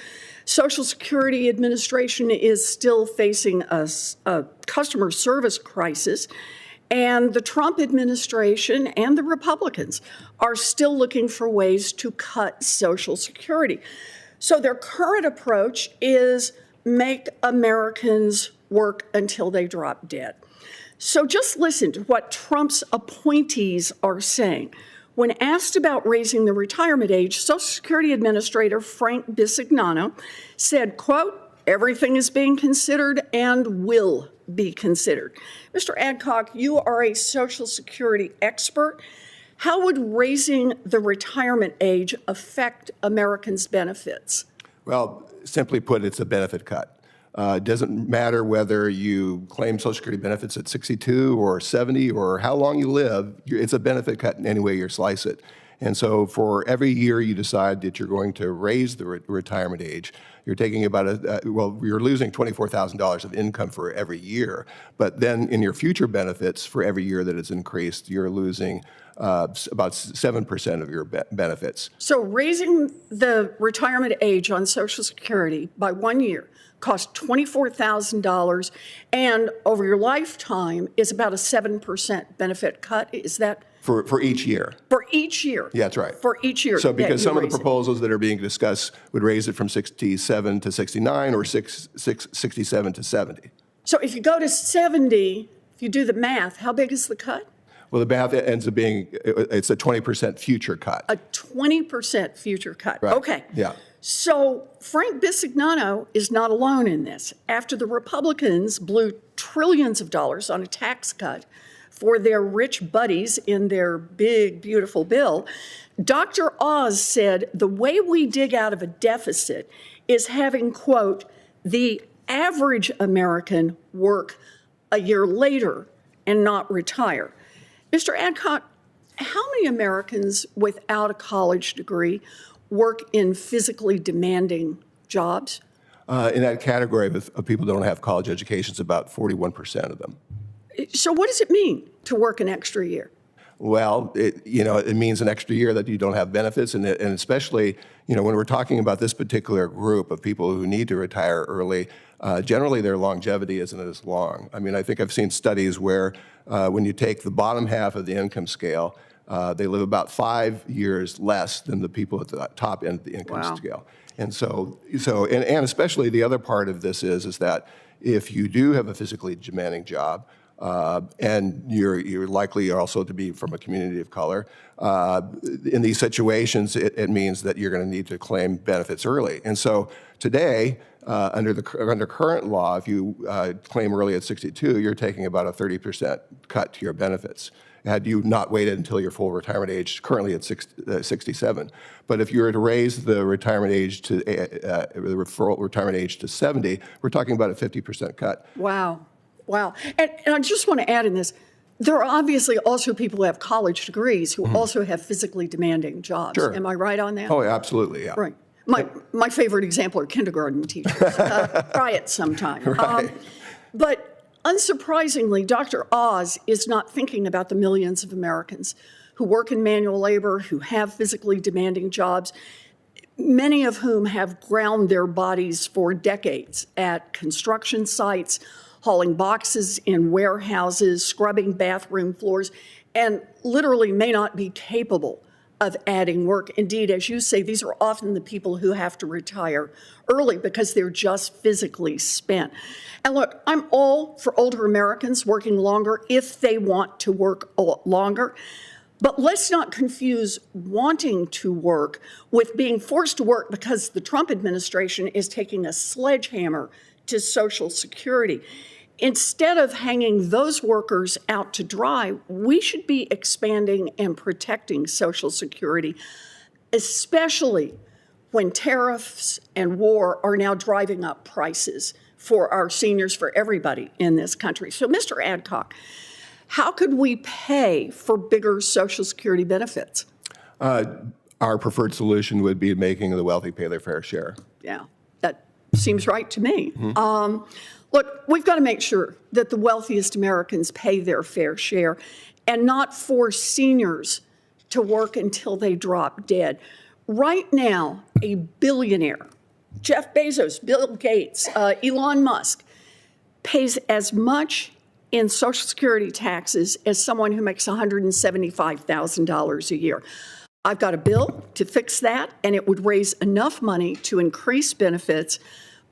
Social Security Administration is still facing a customer service crisis, and the Trump administration and the Republicans are still looking for ways to cut Social Security. So their current approach is make Americans work until they drop dead. So just listen to what Trump's appointees are saying. When asked about raising the retirement age, Social Security Administrator Frank Bisignano said, quote, everything is being considered and will be considered. Mr. Adcock, you are a Social Security expert. How would raising the retirement age affect Americans' benefits? Well, simply put, it's a benefit cut. It doesn't matter whether you claim Social Security benefits at 62 or 70 or how long you live, it's a benefit cut in any way you slice it. And so for every year you decide that you're going to raise the retirement age, you're taking about you're losing $24,000 of income for every year. But then in your future benefits, for every year that it's increased, you're losing about 7% of your benefits. So raising the retirement age on Social Security by 1 year costs $24,000, and over your lifetime is about a 7% benefit cut. Is that? For each year. For each year? Yeah, that's right. For each year. So because some of the proposals that are being discussed would raise it from 67 to 69 or 67 to 70. So if you go to 70, if you do the math, how big is the cut? Well, the math ends up being, it's a 20% future cut. A 20% future cut. Right. Okay. Yeah. So Frank Bisignano is not alone in this. After the Republicans blew trillions of dollars on a tax cut for their rich buddies in their big, beautiful bill, Dr. Oz said the way we dig out of a deficit is having, quote, the average American work a year later and not retire. Mr. Adcock, how many Americans without a college degree work in physically demanding jobs? In that category of people who don't have college educations, about 41% of them. So what does it mean to work an extra year? Well, it means an extra year that you don't have benefits, and especially, when we're talking about this particular group of people who need to retire early, generally their longevity isn't as long. I mean, I think I've seen studies where when you take the bottom half of the income scale, they live about 5 years less than the people at the top end of the income scale. And and especially the other part of this is that if you do have a physically demanding job, and you're likely also to be from a community of color, in these situations, it means that you're going to need to claim benefits early. And so today, under current law, if you claim early at 62, you're taking about a 30% cut to your benefits, had you not waited until your full retirement age, currently at 67. But if you were to raise the retirement age to retirement age to 70, we're talking about a 50% cut. Wow. Wow. And I just want to add in this, there are obviously also people who have college degrees who also have physically demanding jobs. Sure. Am I right on that? Oh, absolutely, yeah. Right. My favorite example are kindergarten teachers. Try it sometime. Right. But unsurprisingly, Dr. Oz is not thinking about the millions of Americans who work in manual labor, who have physically demanding jobs, many of whom have ground their bodies for decades at construction sites, hauling boxes in warehouses, scrubbing bathroom floors, and literally may not be capable of adding work. Indeed, as you say, these are often the people who have to retire early because they're just physically spent. And look, I'm all for older Americans working longer if they want to work longer. But let's not confuse wanting to work with being forced to work because the Trump administration is taking a sledgehammer to Social Security. Instead of hanging those workers out to dry, we should be expanding and protecting Social Security, especially when tariffs and war are now driving up prices for our seniors, for everybody in this country. So, Mr. Adcock, how could we pay for bigger Social Security benefits? Our preferred solution would be making the wealthy pay their fair share. Yeah, that seems right to me. Look, we've got to make sure that the wealthiest Americans pay their fair share and not force seniors to work until they drop dead. Right now, a billionaire, Jeff Bezos, Bill Gates, Elon Musk, pays as much in Social Security taxes as someone who makes $175,000 a year. I've got a bill to fix that, and it would raise enough money to increase benefits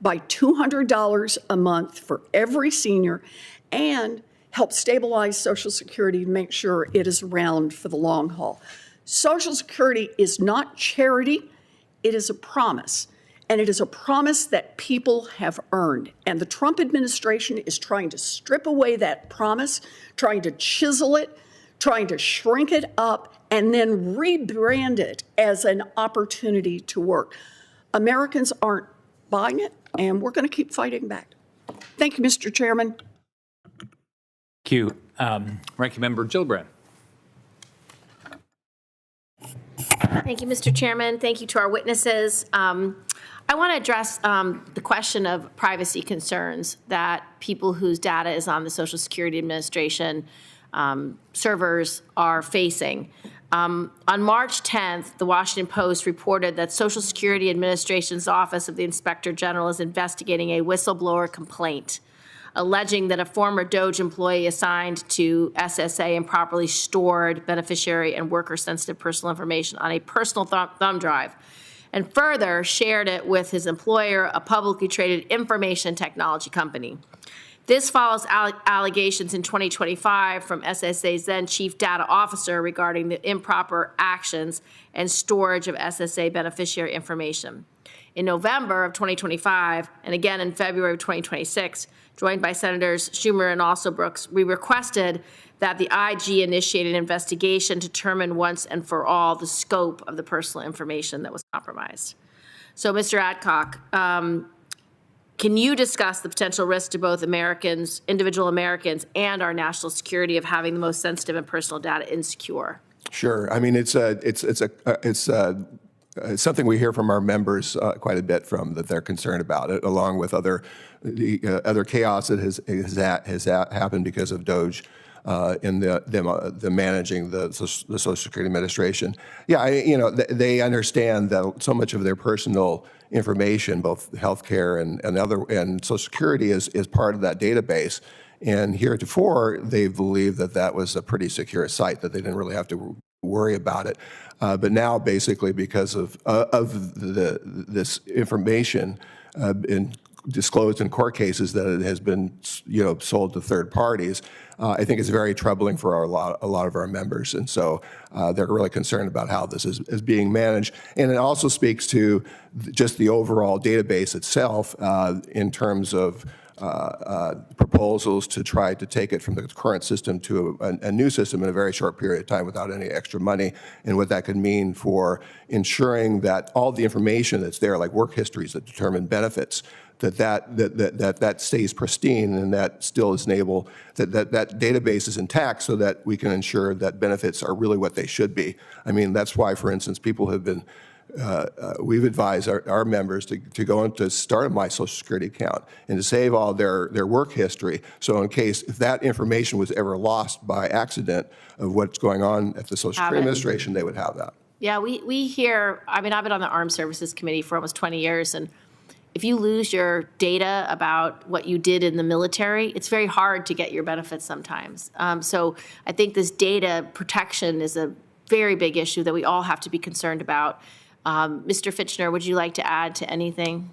by $200 a month for every senior and help stabilize Social Security to make sure it is around for the long haul. Social Security is not charity, it is a promise. And it is a promise that people have earned. And the Trump administration is trying to strip away that promise, trying to chisel it, trying to shrink it up, and then rebrand it as an opportunity to work. Americans aren't buying it, and we're going to keep fighting back. Thank you, Mr. Chairman. Thank you. Ranking Member Gillibrand. Thank you, Mr. Chairman. Thank you to our witnesses. I want to address the question of privacy concerns that people whose data is on the Social Security Administration servers are facing. On March 10th, the Washington Post reported that Social Security Administration's Office of the Inspector General is investigating a whistleblower complaint alleging that a former DOGE employee assigned to SSA improperly stored beneficiary and worker-sensitive personal information on a personal thumb drive and further shared it with his employer, a publicly traded information technology company. This follows allegations in 2025 from SSA's then chief data officer regarding the improper actions and storage of SSA beneficiary information. In November of 2025, and again in February of 2026, joined by Senators Schumer and also Brooks, we requested that the IG initiate an investigation to determine once and for all the scope of the personal information that was compromised. So, Mr. Adcock, can you discuss the potential risk to both Americans, individual Americans, and our national security of having the most sensitive and personal data insecure? Sure. I mean, it's something we hear from our members quite a bit from, that they're concerned about it, along with other chaos that has happened because of DOGE in the managing the Social Security Administration. Yeah, they understand that so much of their personal information, both healthcare and Social Security, is part of that database. And heretofore, they believed that was a pretty secure site, that they didn't really have to worry about it. But now, basically, because of this information disclosed in court cases, that it has been sold to third parties, I think it's very troubling for a lot of our members. And so they're really concerned about how this is being managed. And it also speaks to just the overall database itself in terms of proposals to try to take it from the current system to a new system in a very short period of time without any extra money, and what that could mean for ensuring that all the information that's there, like work histories that determine benefits, that stays pristine and that still is enabled, that database is intact so that we can ensure that benefits are really what they should be. I mean, that's why, for instance, people have been we've advised our members to go and to start a My Social Security account and to save all their work history. So in case if that information was ever lost by accident of what's going on at the Social Security Administration, they would have that. Yeah, we hear, I mean, I've been on the Armed Services Committee for almost 20 years, and if you lose your data about what you did in the military, it's very hard to get your benefits sometimes. So I think this data protection is a very big issue that we all have to be concerned about. Mr. Fichtner, would you like to add to anything?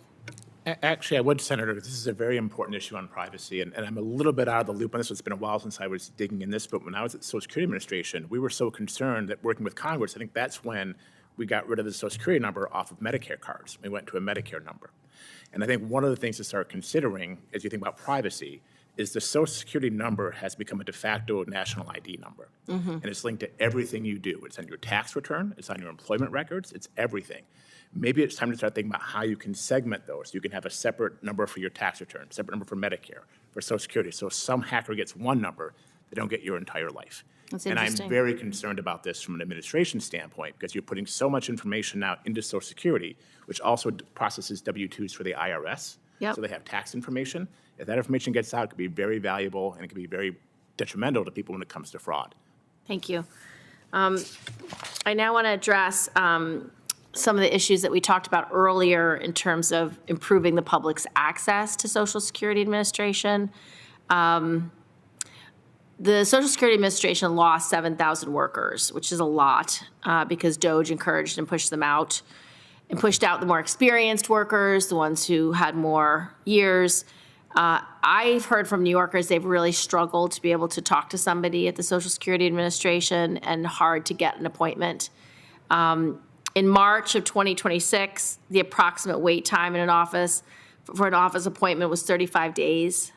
Actually, I would, Senator. This is a very important issue on privacy, and I'm a little bit out of the loop on this. It's been a while since I was digging in this, but when I was at the Social Security Administration, we were so concerned that working with Congress, I think that's when we got rid of the Social Security number off of Medicare cards. We went to a Medicare number. And I think one of the things to start considering as you think about privacy is the Social Security number has become a de facto national ID number. And it's linked to everything you do. It's on your tax return, it's on your employment records, it's everything. Maybe it's time to start thinking about how you can segment those. You can have a separate number for your tax return, separate number for Medicare, for Social Security. So if some hacker gets one number, they don't get your entire life. That's and I'm interesting. very concerned about this from an administration standpoint because you're putting so much information now into Social Security, which also processes W-2s for the IRS. Yep. So they have tax information. If that information gets out, it could be very valuable and it could be very detrimental to people when it comes to fraud. Thank you. I now want to address some of the issues that we talked about earlier in terms of improving the public's access to Social Security Administration. The Social Security Administration lost 7,000 workers, which is a lot because DOGE encouraged and pushed them out and pushed out the more experienced workers, the ones who had more years. I've heard from New Yorkers they've really struggled to be able to talk to somebody at the Social Security Administration and hard to get an appointment. In March of 2026, the approximate wait time in an office for an office appointment was 35 days.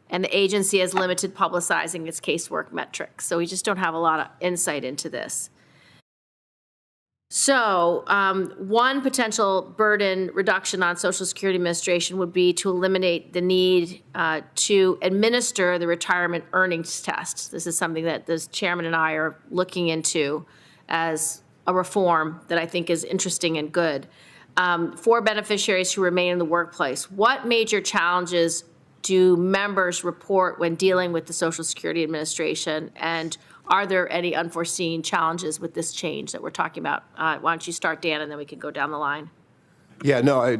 And the agency has limited publicizing its casework metrics. So we just don't have a lot of insight into this. So one potential burden reduction on Social Security Administration would be to eliminate the need to administer the retirement earnings test. This is something that the chairman and I are looking into as a reform that I think is interesting and good. For beneficiaries who remain in the workplace, what major challenges do members report when dealing with the Social Security Administration? And are there any unforeseen challenges with this change that we're talking about? Why don't you start, Dan, and then we can go down the line. Yeah, no,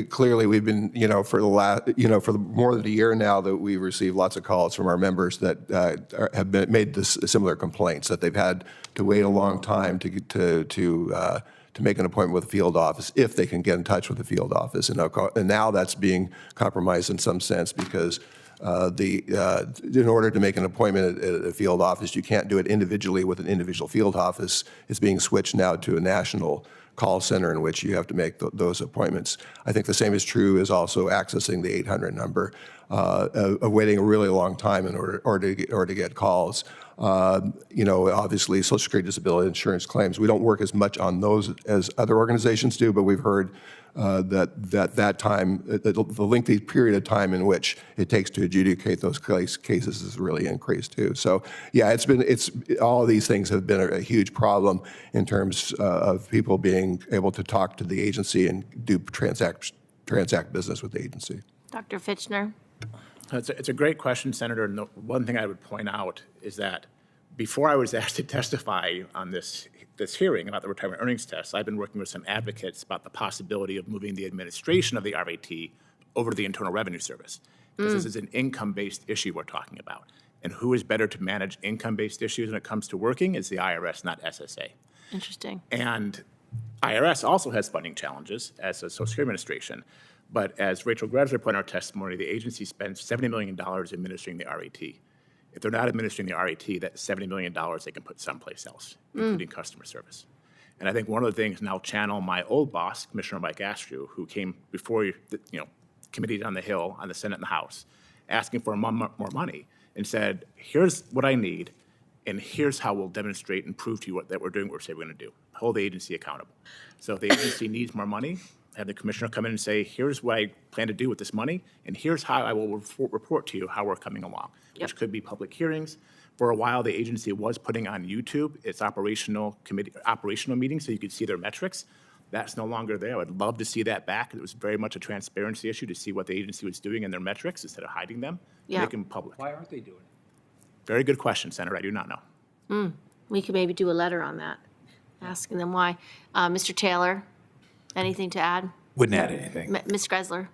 clearly we've been, for more than a year now that we've received lots of calls from our members that have made similar complaints, that they've had to wait a long time to make an appointment with the field office if they can get in touch with the field office. And now that's being compromised in some sense because in order to make an appointment at a field office, you can't do it individually with an individual field office. It's being switched now to a national call center in which you have to make those appointments. I think the same is true as also accessing the 800 number, waiting a really long time in order to get calls. Obviously, Social Security disability insurance claims, we don't work as much on those as other organizations do, but we've heard that time, the lengthy period of time in which it takes to adjudicate those cases has really increased too. So yeah, all of these things have been a huge problem in terms of people being able to talk to the agency and transact business with the agency. Dr. Fichtner? It's a great question, Senator. And the one thing I would point out is that before I was asked to testify on this hearing about the retirement earnings test, I've been working with some advocates about the possibility of moving the administration of the RAT over to the Internal Revenue Service. Because this is an income-based issue we're talking about. And who is better to manage income-based issues when it comes to working is the IRS, not SSA. Interesting. And IRS also has funding challenges as a Social Security Administration. But as Rachel Greszler put in our testimony, the agency spends $70 million administering the RAT. If they're not administering the RAT, that's $70 million they can put someplace else, including customer service. And I think one of the things, and I'll channel my old boss, Commissioner Mike Astrew, who came before committees on the Hill, on the Senate and the House, asking for more money, and said, here's what I need, and here's how we'll demonstrate and prove to you that we're doing what we say we're going to do. Hold the agency accountable. So if the agency needs more money, have the commissioner come in and say, here's what I plan to do with this money, and here's how I will report to you how we're coming along, which could be public hearings. For a while, the agency was putting on YouTube its operational meetings so you could see their metrics. That's no longer there. I would love to see that back. It was very much a transparency issue to see what the agency was doing in their metrics instead of hiding them, make them public. Why aren't they doing it? Very good question, Senator. I do not know. We could maybe do a letter on that, asking them why. Mr. Taylor, anything to add? Wouldn't add anything. Ms. Greszler?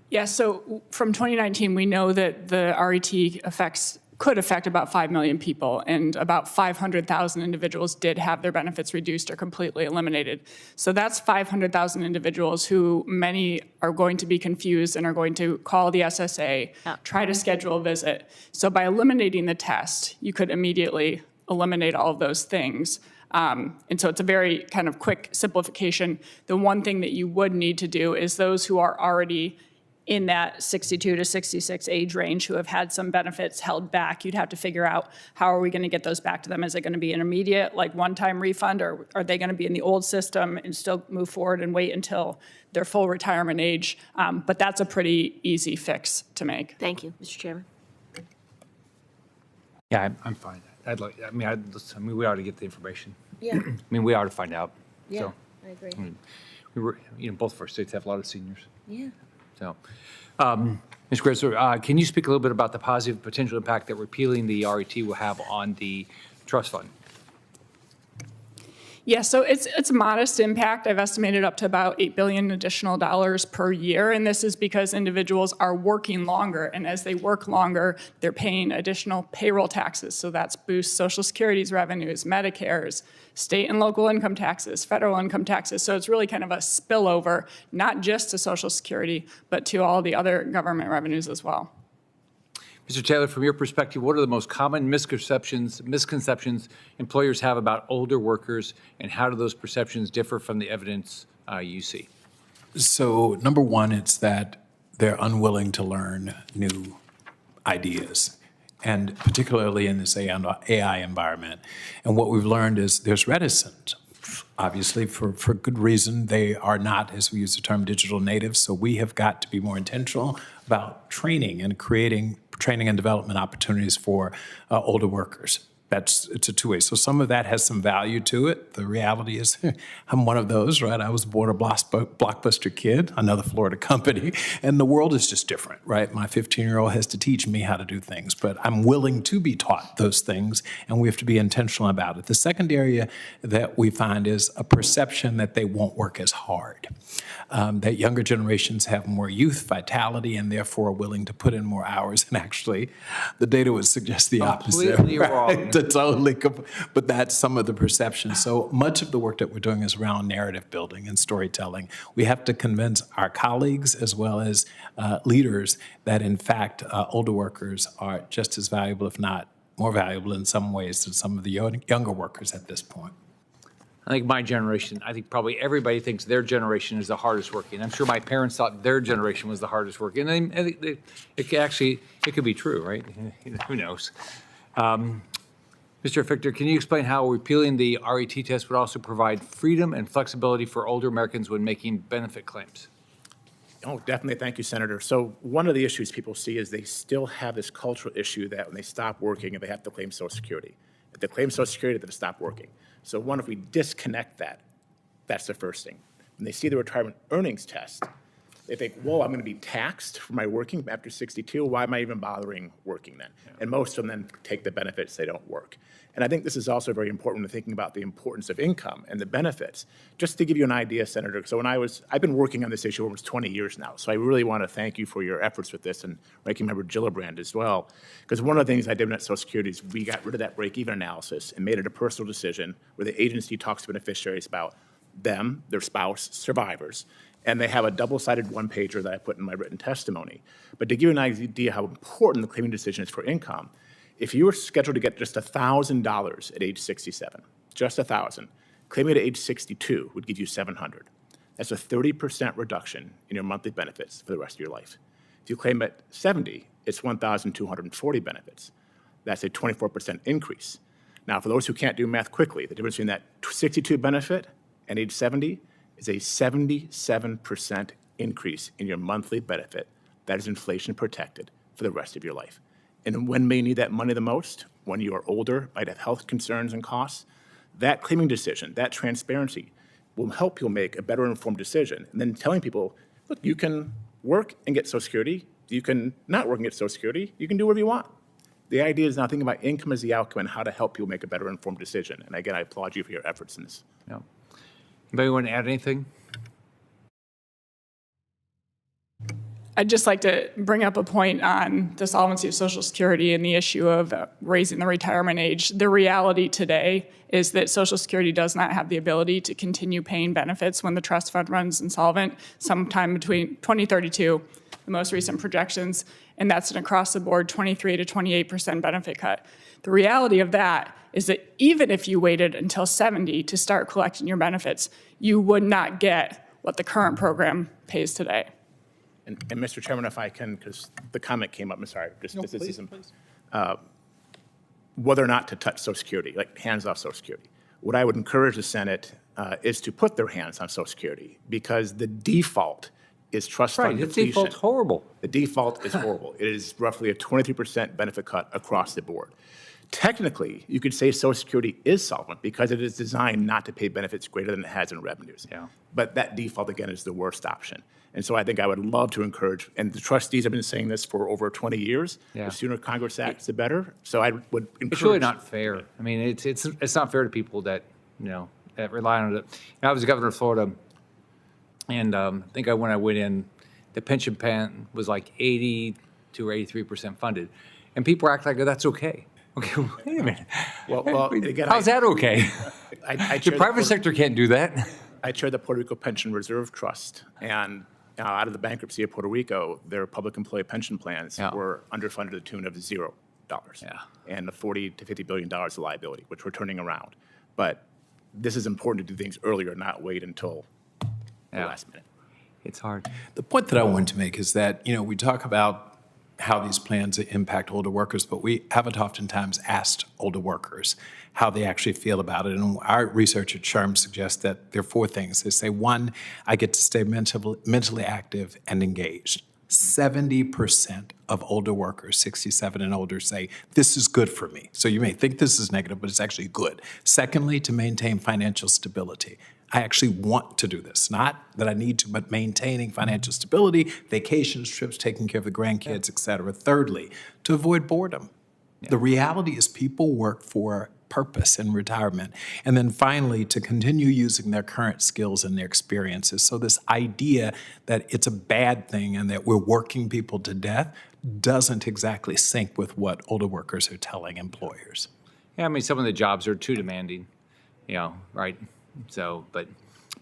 Yeah, so from 2019, we know that the RET affects could affect about 5 million people, and about 500,000 individuals did have their benefits reduced or completely eliminated. So that's 500,000 individuals who many are going to be confused and are going to call the SSA, try to schedule a visit. So by eliminating the test, you could immediately eliminate all of those things. And so it's a very kind of quick simplification. The one thing that you would need to do is those who are already in that 62 to 66 age range who have had some benefits held back, you'd have to figure out how are we going to get those back to them? Is it going to be an immediate, like one-time refund, or are they going to be in the old system and still move forward and wait until their full retirement age? But that's a pretty easy fix to make. Thank you, Mr. Chairman. Yeah, I'm fine. I mean, we ought to get the information. Yeah, I mean, we ought to find out. yeah, So, I agree. we were, both of our states have a lot of seniors. Yeah. So, Ms. Greszler, can you speak a little bit about the positive potential impact that repealing the RET will have on the trust fund? Yeah, so it's a modest impact. I've estimated up to about $8 billion additional dollars per year, and this is because individuals are working longer, and as they work longer, they're paying additional payroll taxes. So that's boosts Social Security's revenues, Medicare's, state and local income taxes, federal income taxes. So it's really kind of a spillover, not just to Social Security, but to all the other government revenues as well. Mr. Taylor, from your perspective, what are the most common misconceptions employers have about older workers, and how do those perceptions differ from the evidence you see? So number one, it's that they're unwilling to learn new ideas, and particularly in this AI environment. And what we've learned is there's reticence. Obviously, for good reason. They are not, as we use the term, digital natives. So we have got to be more intentional about training and creating training and development opportunities for older workers. It's a two-way. So some of that has some value to it. The reality is I'm one of those, right? I was born a Blockbuster kid, another Florida company, and the world is just different, right? My 15-year-old has to teach me how to do things, but I'm willing to be taught those things, and we have to be intentional about it. The second area that we find is a perception that they won't work as hard, that younger generations have more youth, vitality, and therefore are willing to put in more hours, and actually the data would suggest the opposite. Completely right? wrong. Totally, but that's some of the perception. So much of the work that we're doing is around narrative building and storytelling. We have to convince our colleagues as well as leaders that, in fact, older workers are just as valuable, if not more valuable in some ways than some of the younger workers at this point. I think my generation, I think probably everybody thinks their generation is the hardest working. I'm sure my parents thought their generation was the hardest working. And it could be true, right? Who knows? Mr. Fichtner, can you explain how repealing the RET test would also provide freedom and flexibility for older Americans when making benefit claims? Oh, definitely. Thank you, Senator. So one of the issues people see is they still have this cultural issue that when they stop working, they have to claim Social Security. If they claim Social Security, they have to stop working. So one, if we disconnect that, that's the first thing. When they see the retirement earnings test, they think, whoa, I'm going to be taxed for my working after 62. Why am I even bothering working then? Yeah. And most of them then take the benefits, they don't work. And I think this is also very important when thinking about the importance of income and the benefits. Just to give you an idea, Senator, so I've been working on this issue almost 20 years now, so I really want to thank you for your efforts with this, and Ranking Member Gillibrand as well. Because one of the things I did at Social Security is we got rid of that break-even analysis and made it a personal decision where the agency talks to beneficiaries about them, their spouse, survivors, and they have a double-sided one-pager that I put in my written testimony. But to give you an idea how important the claiming decision is for income, if you were scheduled to get just $1,000 at age 67, just $1,000, claiming at age 62 would give you $700. That's a 30% reduction in your monthly benefits for the rest of your life. If you claim at 70, it's 1,240 benefits. That's a 24% increase. Now, for those who can't do math quickly, the difference between that 62 benefit and age 70 is a 77% increase in your monthly benefit that is inflation protected for the rest of your life. And when may you need that money the most? When you are older, might have health concerns and costs. That claiming decision, that transparency will help you make a better informed decision. And then telling people, look, you can work and get Social Security. You can not work and get Social Security. You can do whatever you want. The idea is now thinking about income as the outcome and how to help you make a better informed decision. And again, I applaud you for your efforts in this. Yeah. Anybody want to add anything? I'd just like to bring up a point on the solvency of Social Security and the issue of raising the retirement age. The reality today is that Social Security does not have the ability to continue paying benefits when the trust fund runs insolvent sometime between 2032, the most recent projections, and that's an across-the-board 23 to 28% benefit cut. The reality of that is that even if you waited until 70 to start collecting your benefits, you would not get what the current program pays today. And Mr. Chairman, if I can, because the comment came up, I'm sorry, just this is some, whether or not to touch Social Security, like hands off Social Security. What I would encourage the Senate is to put their hands on Social Security, because the default is trust fund The depletion. default's horrible. The default is horrible. It is roughly a 23% benefit cut across the board. Technically, you could say Social Security is solvent because it is designed not to pay benefits greater than it has in revenues. Yeah. But that default, again, is the worst option. And so I think I would love to encourage, and the trustees have been saying this for over 20 years, Yeah. the sooner Congress acts, the better. So I would encourage. It's really not fair. I mean, it's not fair to people that, that rely on it. I was governor of Florida, and I think when I went in, the pension plan was like 82 or 83% funded. And people act like that's okay. Okay, wait a minute. Well, again, how's that okay? I The private sector can't do that. I chair the Puerto Rico Pension Reserve Trust, and out of the bankruptcy of Puerto Rico, their public employee pension plans Yeah. were underfunded to the tune of $0. Yeah. And the $40 to $50 billion of liability, which we're turning around. But this is important to do things earlier, not wait until the Yeah. last minute. It's hard. The point that I wanted to make is that, we talk about how these plans impact older workers, but we haven't oftentimes asked older workers how they actually feel about it. And our research at SHRM suggests that there are four things. They say, one, I get to stay mentally active and engaged. 70% of older workers, 67 and older, say, this is good for me. So you may think this is negative, but it's actually good. Secondly, to maintain financial stability. I actually want to do this. Not that I need to, but maintaining financial stability, vacations, trips, taking care of the grandkids, et cetera. Thirdly, to avoid boredom. The reality is people work for purpose in retirement. And then finally, to continue using their current skills and their experiences. So this idea that it's a bad thing and that we're working people to death doesn't exactly sync with what older workers are telling employers. Yeah, I mean, some of the jobs are too demanding, right? So, but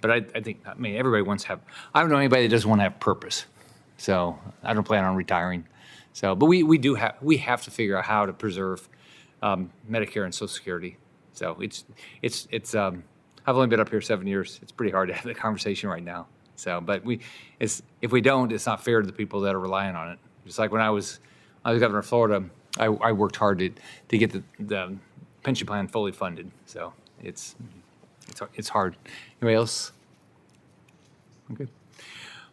I think, everybody wants to have, I don't know anybody that doesn't want to have purpose. So I don't plan on retiring. So, but we have to figure out how to preserve Medicare and Social Security. So I've only been up here 7 years. It's pretty hard to have that conversation right now. So, but if we don't, it's not fair to the people that are relying on it. Just like when I was governor of Florida, I worked hard to get the pension plan fully funded. So it's hard. Anybody else? Okay.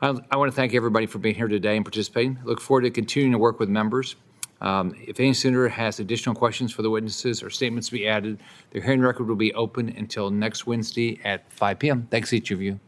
I want to thank everybody for being here today and participating. I look forward to continuing to work with members. If any senator has additional questions for the witnesses or statements to be added, the hearing record will be open until next Wednesday at 5 p.m. Thanks, each of you.